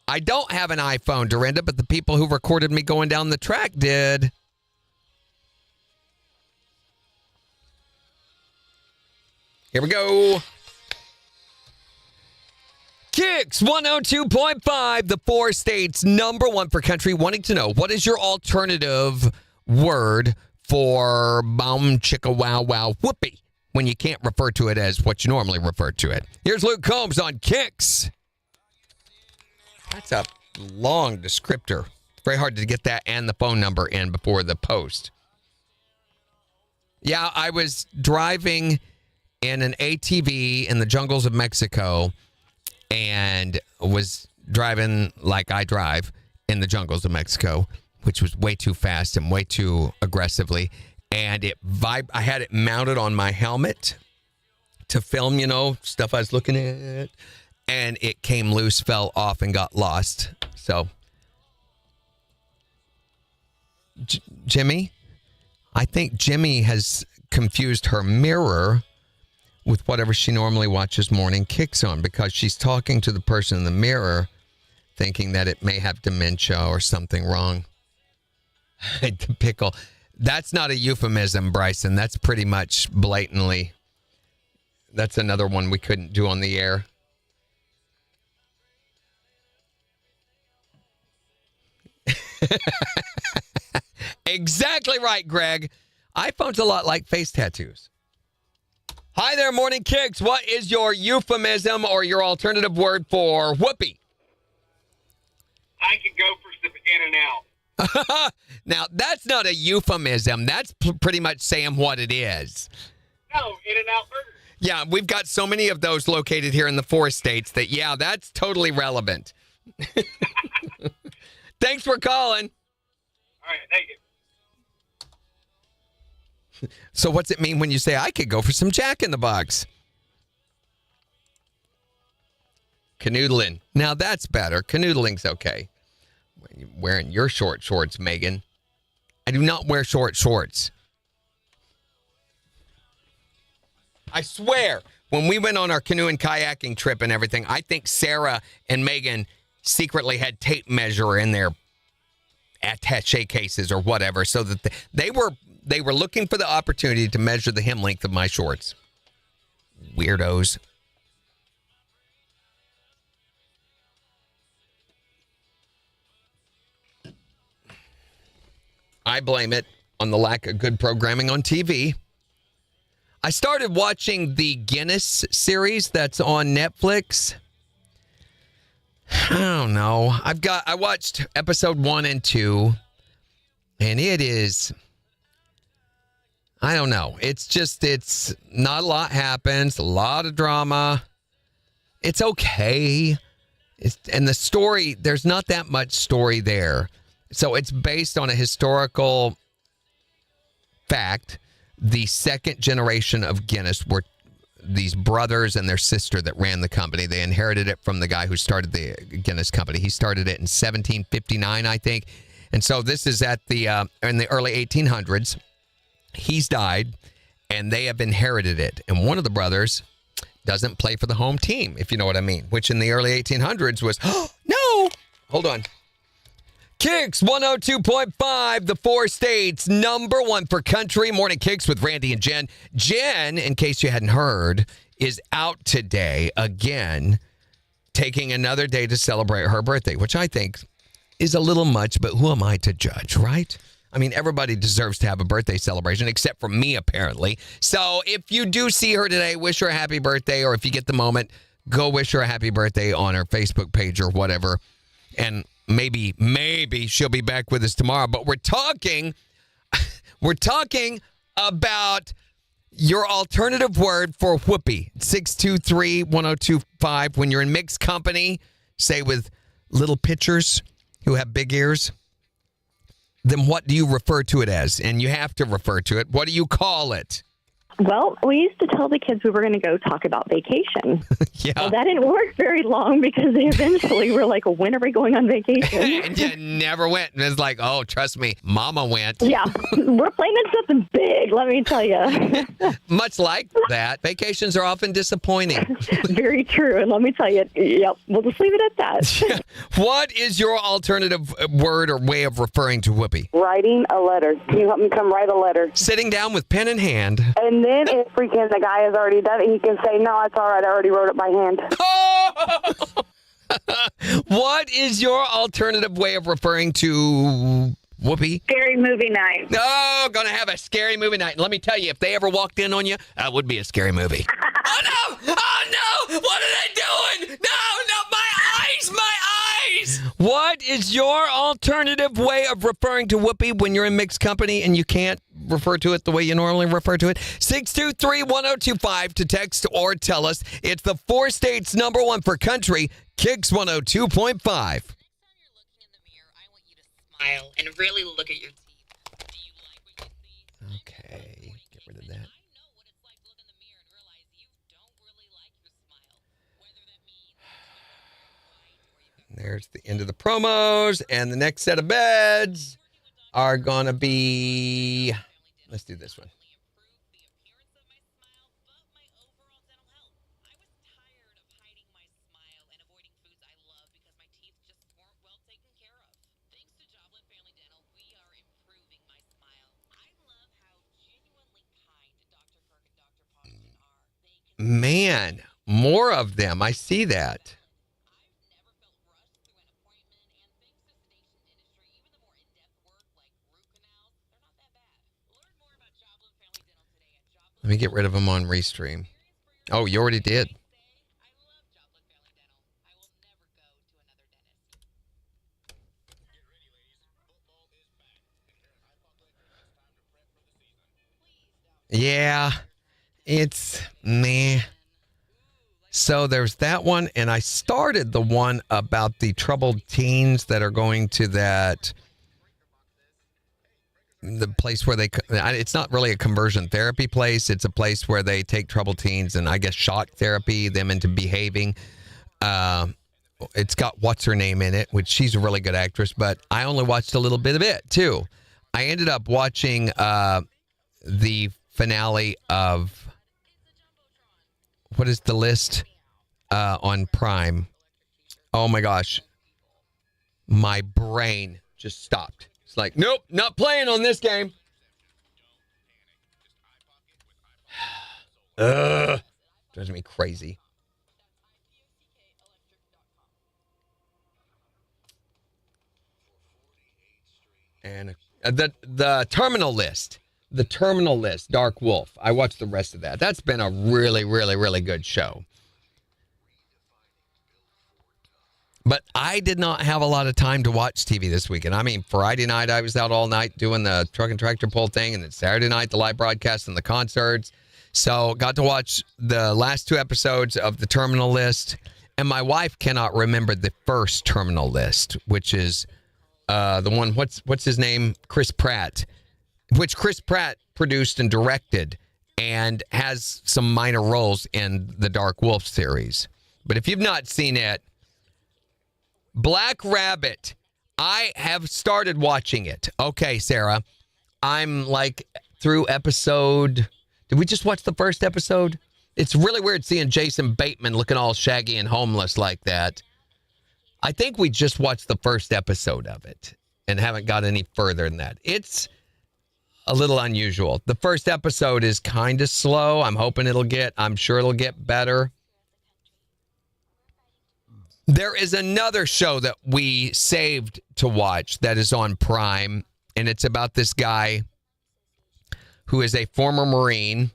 I don't have an iPhone, Dorinda, but the people who recorded me going down the track did. Here we go. KIX 102.5, the 4 states #1 for country, wanting to know, what is your alternative word for boom chicka wow wow whoopee when you can't refer to it as what you normally refer to it? Here's Luke Combs on KIX. That's a long descriptor. Very hard to get that and the phone number in before the post. Yeah, I was driving in an ATV in the jungles of Mexico and was driving like I drive in the jungles of Mexico, which was way too fast and way too aggressively. And I had it mounted on my helmet to film, stuff I was looking at. And it came loose, fell off, and got lost. So, Jimmy, I think Jimmy has confused her mirror with whatever she normally watches morning KIX on, because she's talking to the person in the mirror thinking that it may have dementia or something wrong. The pickle. That's not a euphemism, Bryson. That's pretty much blatantly. That's another one we couldn't do on the air. Exactly right, Greg. iPhone's a lot like face tattoos. Hi there, Morning KIX. What is your euphemism or your alternative word for whoopee? I could go for some In-N-Out. Now, that's not a euphemism. That's pretty much saying what it is. No, In-N-Out burger. Yeah, we've got so many of those located here in the 4 states that, yeah, that's totally relevant. Thanks for calling. All right, thank you. So what's it mean when you say, I could go for some Jack in the Box? Canoodling. Now that's better. Canoodling's okay. You're wearing your short shorts, Megan. I do not wear short shorts. I swear, when we went on our canoe and kayaking trip and everything, I think Sarah and Megan secretly had tape measure in their attaché cases or whatever, so that they were looking for the opportunity to measure the hem length of my shorts. Weirdos. I blame it on the lack of good programming on TV. I started watching the Guinness series that's on Netflix. I don't know. I watched episode 1 and 2, and it is, I don't know. It's not a lot happens, a lot of drama. It's okay. And the story, there's not that much story there. So it's based on a historical fact. The second generation of Guinness were these brothers and their sister that ran the company. They inherited it from the guy who started the Guinness company. He started it in 1759, I think. And so this is at in the early 1800s. He's died, and they have inherited it. And one of the brothers doesn't play for the home team, if you know what I mean, which in the early 1800s was, no, hold on. KIX 102.5, the 4 states, number 1 for country. Morning KIX with Randy and Jen. Jen, in case you hadn't heard, is out today again, taking another day to celebrate her birthday, which I think is a little much, but who am I to judge, right? I mean, everybody deserves to have a birthday celebration, except for me, apparently. So if you do see her today, wish her a happy birthday, or if you get the moment, go wish her a happy birthday on her Facebook page or whatever. And maybe she'll be back with us tomorrow. But we're talking about your alternative word for whoopee. 623-1025. When you're in mixed company, say with little pitchers who have big ears, then what do you refer to it as? And you have to refer to it. What do you call it? Well, we used to tell the kids we were going to go talk about vacation. Yeah. Well, that didn't work very long because they eventually were like, when are we going on vacation? And you never went. And it's like, oh, trust me, Mama went. Yeah, we're planning something big, let me tell you. Much like that, vacations are often disappointing. Very true. And let me tell you, yep, we'll just leave it at that. What is your alternative word or way of referring to whoopee? Writing a letter. Can you help me come write a letter? Sitting down with pen in hand. And then if freaking the guy has already done it, he can say, no, it's all right, I already wrote it by hand. What is your alternative way of referring to whoopee? Scary movie night. Oh, gonna have a scary movie night. And let me tell you, if they ever walked in on you, that would be a scary movie. Oh, no! Oh, no! What are they doing? No, my eyes! My eyes! What is your alternative way of referring to whoopee when you're in mixed company and you can't refer to it the way you normally refer to it? 623-1025 to text or tell us. It's the 4 states number 1 for country, KIX 102.5. Smile and really look at your teeth. Okay, get rid of that. There's the end of the promos, and the next set of beds are going to be, let's do this one. Man, more of them. I see that. Let me get rid of them on Restream. Oh, you already did. Yeah, it's meh. So there's that one, and I started the one about the troubled teens that are going to the place where it's not really a conversion therapy place. It's a place where they take troubled teens and I guess shock therapy them into behaving. It's got what's her name in it, which she's a really good actress, but I only watched a little bit of it too. I ended up watching the finale of what is the list on Prime? Oh my gosh. My brain just stopped. It's like, nope, not playing on this game. Drives me crazy. And the Terminal List. The Terminal List, Dark Wolf. I watched the rest of that. That's been a really, really, really good show. But I did not have a lot of time to watch TV this weekend. I mean, Friday night, I was out all night doing the truck and tractor pull thing. And then Saturday night, the live broadcast and the concerts. So got to watch the last 2 episodes of the Terminal List. And my wife cannot remember the first Terminal List, which is the one, what's his name? Chris Pratt, which Chris Pratt produced and directed and has some minor roles in the Dark Wolf series. But if you've not seen it, Black Rabbit, I have started watching it. Okay, Sarah, I'm like through episode... Did we just watch the first episode? It's really weird seeing Jason Bateman looking all shaggy and homeless like that. I think we just watched the first episode of it and haven't got any further than that. It's a little unusual. The first episode is kind of slow. I'm sure it'll get better. There is another show that we saved to watch that is on Prime, and it's about this guy who is a former Marine,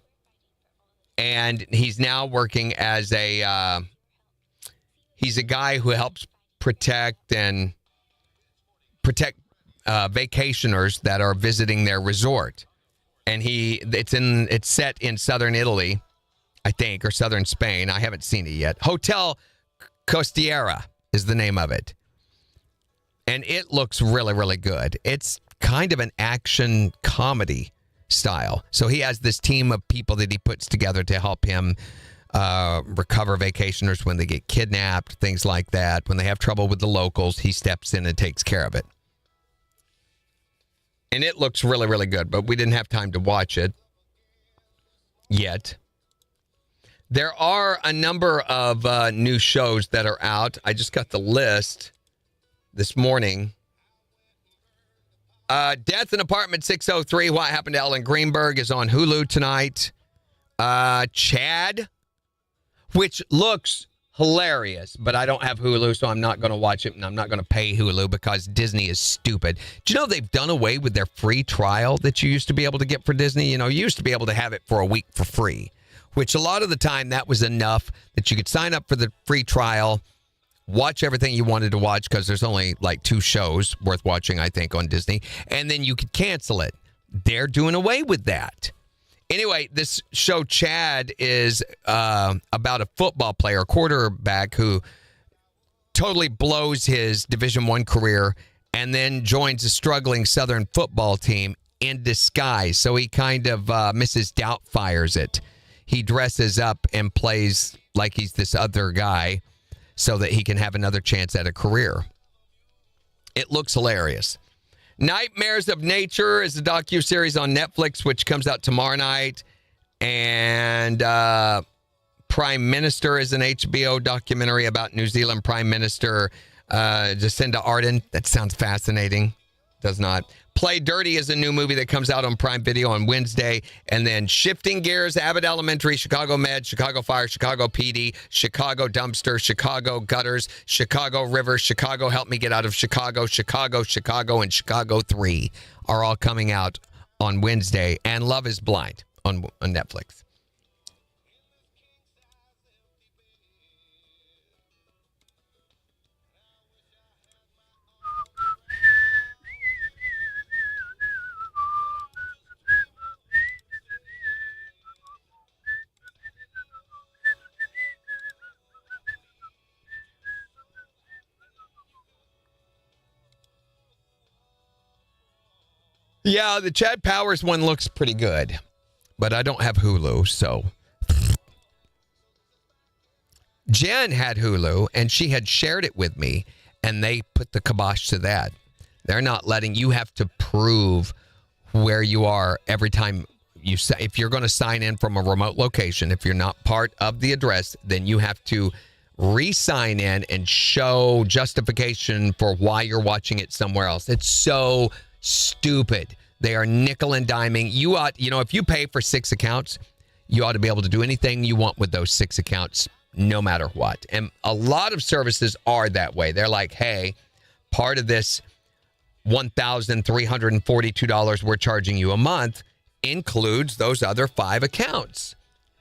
and he's now working as he's a guy who helps protect vacationers that are visiting their resort. And it's set in southern Italy, I think, or southern Spain. I haven't seen it yet. Hotel Costiera is the name of it. And it looks really, really good. It's kind of an action comedy style. So he has this team of people that he puts together to help him recover vacationers when they get kidnapped, things like that. When they have trouble with the locals, he steps in and takes care of it. And it looks really, really good, but we didn't have time to watch it yet. There are a number of new shows that are out. I just got the list this morning. Death in Apartment 603, What Happened to Ellen Greenberg, is on Hulu tonight. Chad, which looks hilarious, but I don't have Hulu, so I'm not going to watch it, and I'm not going to pay Hulu because Disney is stupid. Do you know they've done away with their free trial that you used to be able to get for Disney? You know, you used to be able to have it for a week for free, which a lot of the time that was enough that you could sign up for the free trial, watch everything you wanted to watch because there's only like 2 shows worth watching, I think, on Disney, and then you could cancel it. They're doing away with that. Anyway, this show, Chad, is about a football player, quarterback, who totally blows his Division I career and then joins a struggling Southern football team in disguise. So he kind of Mrs. Doubtfires it. He dresses up and plays like he's this other guy so that he can have another chance at a career. It looks hilarious. Nightmares of Nature is a docuseries on Netflix, which comes out tomorrow night. And Prime Minister is an HBO documentary about New Zealand Prime Minister Jacinda Ardern. That sounds fascinating. Does not. Play Dirty is a new movie that comes out on Prime Video on Wednesday. And then Shifting Gears, Abbott Elementary, Chicago Med, Chicago Fire, Chicago PD, Chicago Dumpster, Chicago Gutters, Chicago River, Chicago Help Me Get Out of Chicago, Chicago, and Chicago 3 are all coming out on Wednesday. And Love is Blind on Netflix. Yeah, the Chad Powers one looks pretty good, but I don't have Hulu, so. Jen had Hulu, and she had shared it with me, and they put the kibosh to that. They're not letting you have to prove where you are every time you say. If you're going to sign in from a remote location, if you're not part of the address, then you have to re-sign in and show justification for why you're watching it somewhere else. It's so stupid. They are nickel and diming. You ought, if you pay for 6 accounts, you ought to be able to do anything you want with those 6 accounts, no matter what. And a lot of services are that way. They're like, hey, part of this $1,342 we're charging you a month includes those other 5 accounts.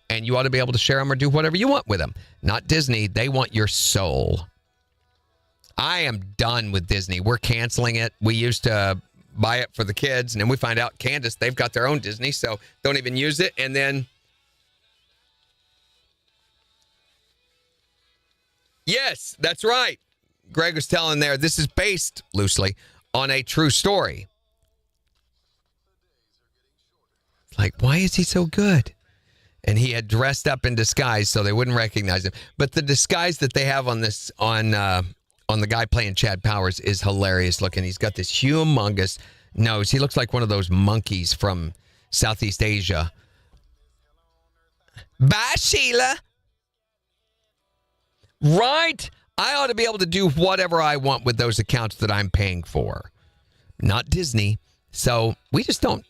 And you ought to be able to share them or do whatever you want with them. Not Disney. They want your soul. I am done with Disney. We're canceling it. We used to buy it for the kids, and then we find out Candace, they've got their own Disney, so don't even use it. And then, yes, that's right. Greg was telling there, this is based loosely on a true story. Like, why is he so good? And he had dressed up in disguise so they wouldn't recognize him. But the disguise that they have on this, on the guy playing Chad Powers is hilarious looking. He's got this humongous nose. He looks like one of those monkeys from Southeast Asia. Bye, Sheila. Right? I ought to be able to do whatever I want with those accounts that I'm paying for. Not Disney. So we just don't.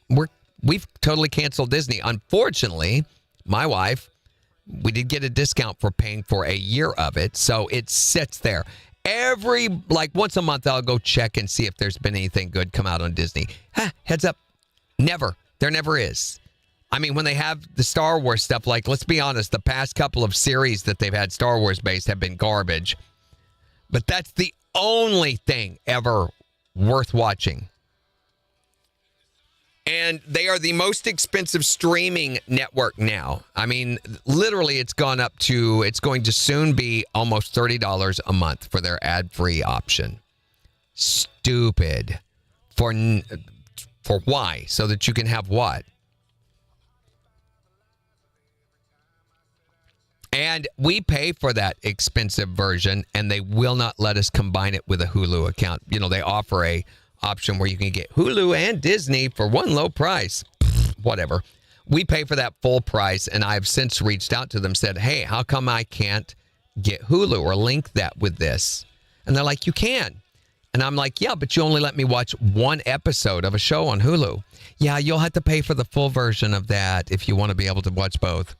We've totally canceled Disney. Unfortunately, my wife, we did get a discount for paying for a year of it. So it sits there. Once a month, I'll go check and see if there's been anything good come out on Disney. Heads up. Never. There never is. I mean, when they have the Star Wars stuff, like, let's be honest, the past couple of series that they've had Star Wars based have been garbage. But that's the only thing ever worth watching. And they are the most expensive streaming network now. I mean, literally, it's going to soon be almost $30 a month for their ad-free option. Stupid. For why? So that you can have what? And we pay for that expensive version, and they will not let us combine it with a Hulu account. You know, they offer a option where you can get Hulu and Disney for one low price. Whatever. We pay for that full price, and I've since reached out to them, said, hey, how come I can't get Hulu or link that with this? And they're like, you can. And I'm like, yeah, but you only let me watch one episode of a show on Hulu. Yeah, you'll have to pay for the full version of that if you want to be able to watch both.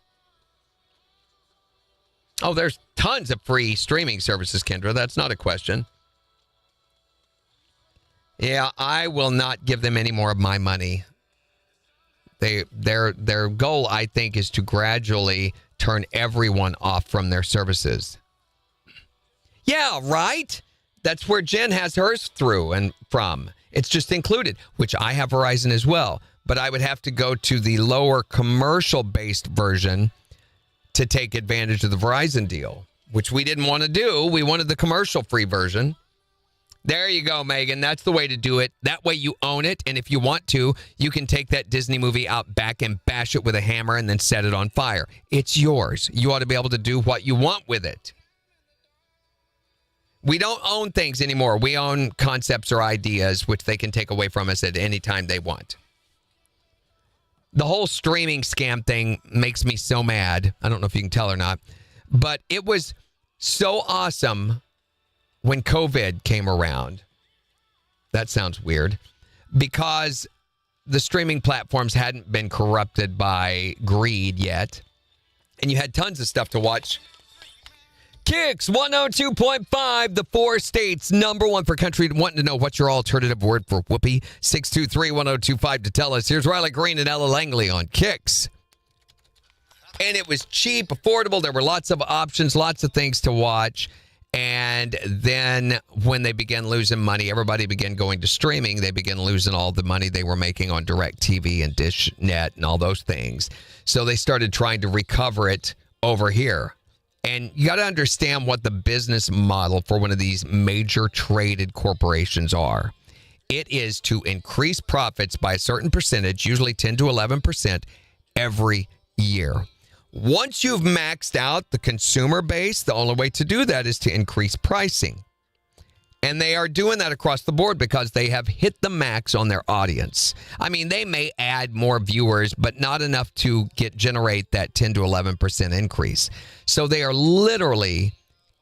Oh, there's tons of free streaming services, Kendra. That's not a question. Yeah, I will not give them any more of my money. Their goal, I think, is to gradually turn everyone off from their services. Yeah, right? That's where Jen has hers through and from. It's just included, which I have Verizon as well. But I would have to go to the lower commercial-based version to take advantage of the Verizon deal, which we didn't want to do. We wanted the commercial-free version. There you go, Megan. That's the way to do it. That way you own it, and if you want to, you can take that Disney movie out back and bash it with a hammer and then set it on fire. It's yours. You ought to be able to do what you want with it. We don't own things anymore. We own concepts or ideas, which they can take away from us at any time they want. The whole streaming scam thing makes me so mad. I don't know if you can tell or not, but it was so awesome when COVID came around. That sounds weird. Because the streaming platforms hadn't been corrupted by greed yet. And you had tons of stuff to watch. KIX 102.5, the 4 states, number one for country. Wanting to know what's your alternative word for whoopee? 623-1025 to tell us. Here's Riley Green and Ella Langley on KIX. And it was cheap, affordable. There were lots of options, lots of things to watch. And then when they began losing money, everybody began going to streaming. They began losing all the money they were making on DirecTV and DishNet and all those things. So they started trying to recover it over here. And you got to understand what the business model for one of these major traded corporations are. It is to increase profits by a certain percentage, usually 10 to 11% every year. Once you've maxed out the consumer base, the only way to do that is to increase pricing. And they are doing that across the board because they have hit the max on their audience. I mean, they may add more viewers, but not enough to generate that 10 to 11% increase. So they are literally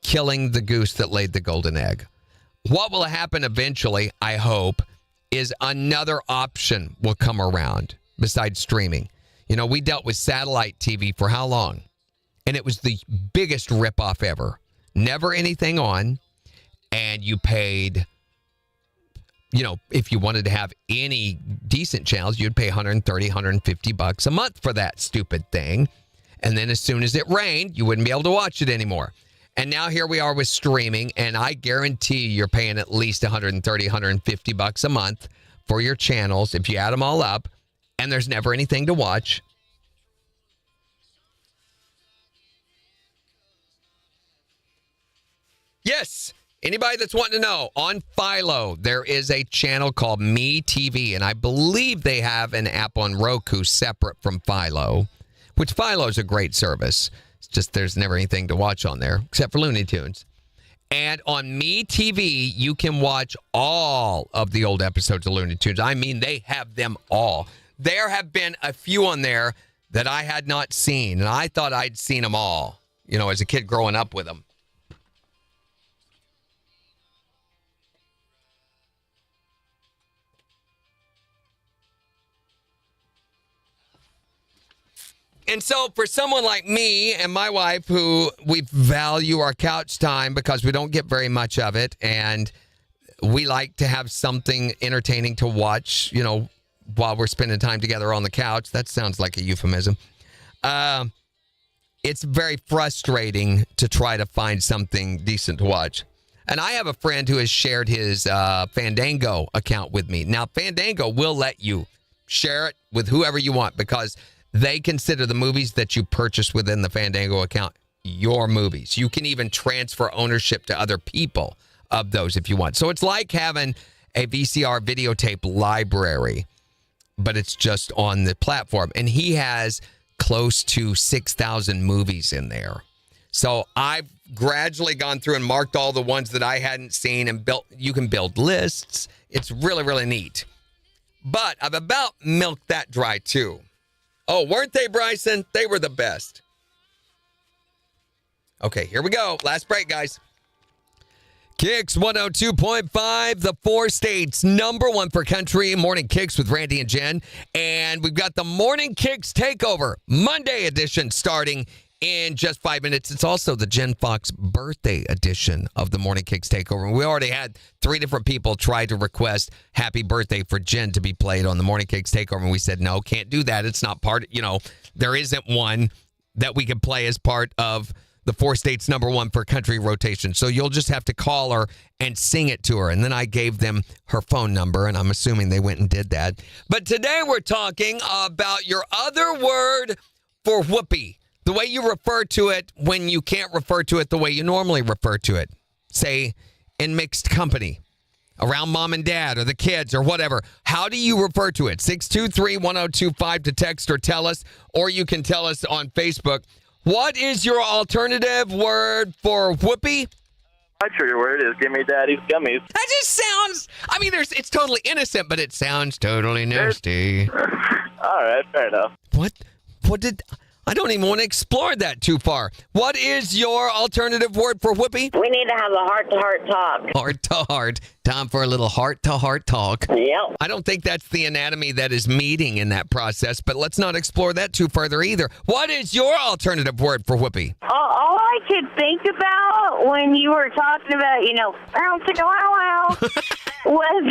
killing the goose that laid the golden egg. What will happen eventually, I hope, is another option will come around besides streaming. You know, we dealt with satellite TV for how long? And it was the biggest ripoff ever. Never anything on. And you paid, you know, if you wanted to have any decent channels, you'd pay $130, $150 a month for that stupid thing. And then as soon as it rained, you wouldn't be able to watch it anymore. And now here we are with streaming, and I guarantee you're paying at least $130, $150 a month for your channels if you add them all up, and there's never anything to watch. Yes. Anybody that's wanting to know, on Philo, there is a channel called Me TV, and I believe they have an app on Roku separate from Philo, which Philo is a great service. It's just there's never anything to watch on there except for Looney Tunes. And on Me TV, you can watch all of the old episodes of Looney Tunes. I mean, they have them all. There have been a few on there that I had not seen, and I thought I'd seen them all, as a kid growing up with them. And so for someone like me and my wife, who we value our couch time because we don't get very much of it, and we like to have something entertaining to watch, while we're spending time together on the couch. That sounds like a euphemism. It's very frustrating to try to find something decent to watch. And I have a friend who has shared his Fandango account with me. Now, Fandango will let you share it with whoever you want because they consider the movies that you purchase within the Fandango account your movies. You can even transfer ownership to other people of those if you want. So it's like having a VCR videotape library, but it's just on the platform. And he has close to 6,000 movies in there. So I've gradually gone through and marked all the ones that I hadn't seen and built. You can build lists. It's really, really neat. But I've about milked that dry too. Oh, weren't they, Bryson? They were the best. Okay, here we go. Last break, guys. KIX 102.5, the 4 states, #1 for country. Morning KIX with Randy and Jen. And we've got the Morning KIX Takeover, Monday edition, starting in just 5 minutes. It's also the Jen Fox birthday edition of the Morning KIX Takeover. And we already had 3 different people try to request happy birthday for Jen to be played on the Morning KIX Takeover. And we said, no, can't do that. It's not part, there isn't one that we can play as part of the 4 states #1 for country rotation. So you'll just have to call her and sing it to her. And then I gave them her phone number, and I'm assuming they went and did that. But today we're talking about your other word for whoopee. The way you refer to it when you can't refer to it the way you normally refer to it. Say, in mixed company, around mom and dad or the kids or whatever. How do you refer to it? 623-1025 to text or tell us, or you can tell us on Facebook. What is your alternative word for whoopee? My trigger word is give me daddy's gummies. That just sounds, it's totally innocent, but it sounds totally nasty. All right, fair enough. I don't even want to explore that too far. What is your alternative word for whoopee? We need to have a heart-to-heart talk. Heart-to-heart. Time for a little heart-to-heart talk. Yep. I don't think that's the anatomy that is meeting in that process, but let's not explore that too further either. What is your alternative word for whoopee? All I could think about when you were talking about, bounce a wow was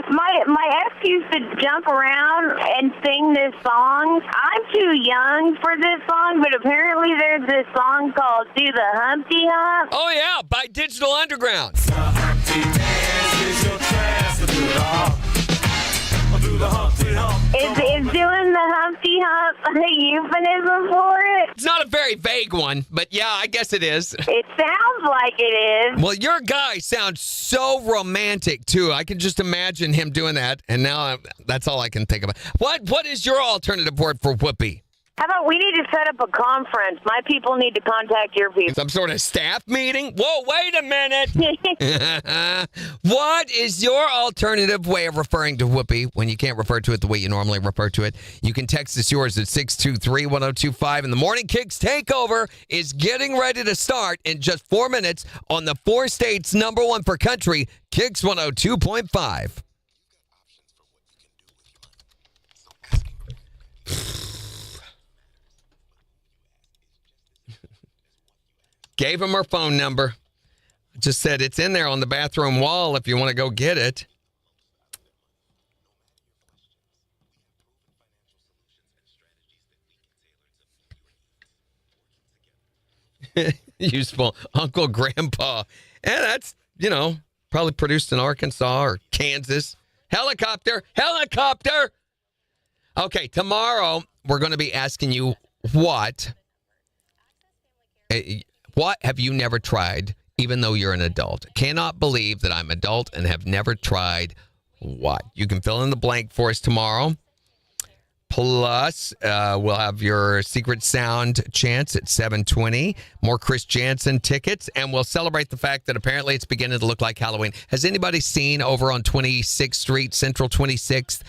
my ex used to jump around and sing this song. I'm too young for this song, but apparently there's this song called Do the Humpty Hump. Oh, yeah, by Digital Underground. Is doing the Humpty Hump a euphemism for it? It's not a very vague one, but yeah, I guess it is. It sounds like it is. Well, your guy sounds so romantic, too. I can just imagine him doing that, and now that's all I can think about. What is your alternative word for whoopee? How about we need to set up a conference? My people need to contact your people. Some sort of staff meeting? Whoa, wait a minute. What is your alternative way of referring to whoopee when you can't refer to it the way you normally refer to it? You can text us yours at 623-1025. And the Morning KIX Takeover is getting ready to start in just 4 minutes on the 4 states #1 for country, KIX 102.5. Gave him her phone number. Just said it's in there on the bathroom wall if you want to go get it. Useful Uncle Grandpa. And that's, probably produced in Arkansas or Kansas. Helicopter. Okay, tomorrow we're going to be asking you what have you never tried, even though you're an adult? Cannot believe that I'm adult and have never tried what? You can fill in the blank for us tomorrow. Plus, we'll have your Secret Sound chance at 7:20. More Chris Jansen tickets. And we'll celebrate the fact that apparently it's beginning to look like Halloween. Has anybody seen over on 26th Street, Central 26th,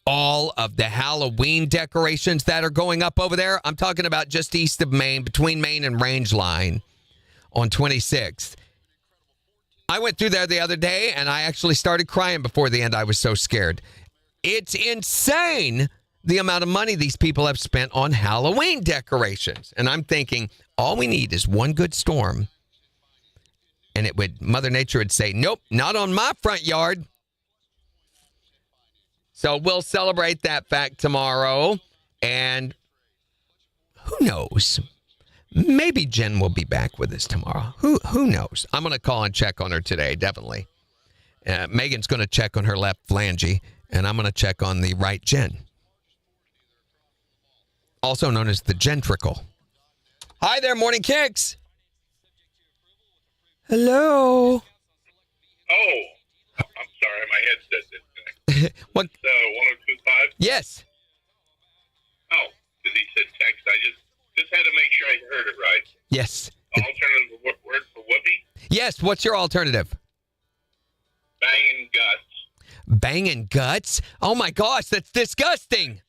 all of the Halloween decorations that are going up over there? I'm talking about just east of Maine, between Maine and Range Line on 26th. I went through there the other day, and I actually started crying before the end. I was so scared. It's insane the amount of money these people have spent on Halloween decorations. And I'm thinking, all we need is one good storm. And Mother Nature would say, nope, not on my front yard. So we'll celebrate that fact tomorrow. And who knows? Maybe Jen will be back with us tomorrow. Who knows? I'm going to call and check on her today, definitely. Megan's going to check on her left phalange, and I'm going to check on the right Jen. Also known as the Gentricle. Hi there, Morning Kicks. Hello. Oh, I'm sorry, my headset disconnected. What? 1025? Yes. Oh, because he said text. I just had to make sure I heard it right. Yes. Alternative word for whoopee? Yes, what's your alternative? Banging guts. Banging guts? Oh my gosh, that's disgusting.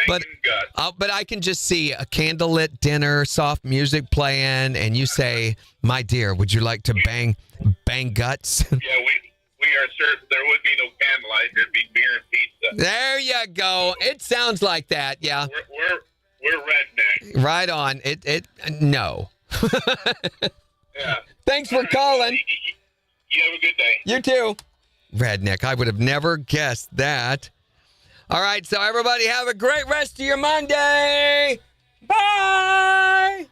Banging guts. But I can just see a candlelit dinner, soft music playing, and you say, my dear, would you like to bang guts? Yeah, we are certain there would be no candlelight. There'd be beer and pizza. There you go. It sounds like that, yeah. We're redneck. Right on. No. Yeah. Thanks for calling. You have a good day. You too. Redneck. I would have never guessed that. All right, so everybody have a great rest of your Monday. Bye.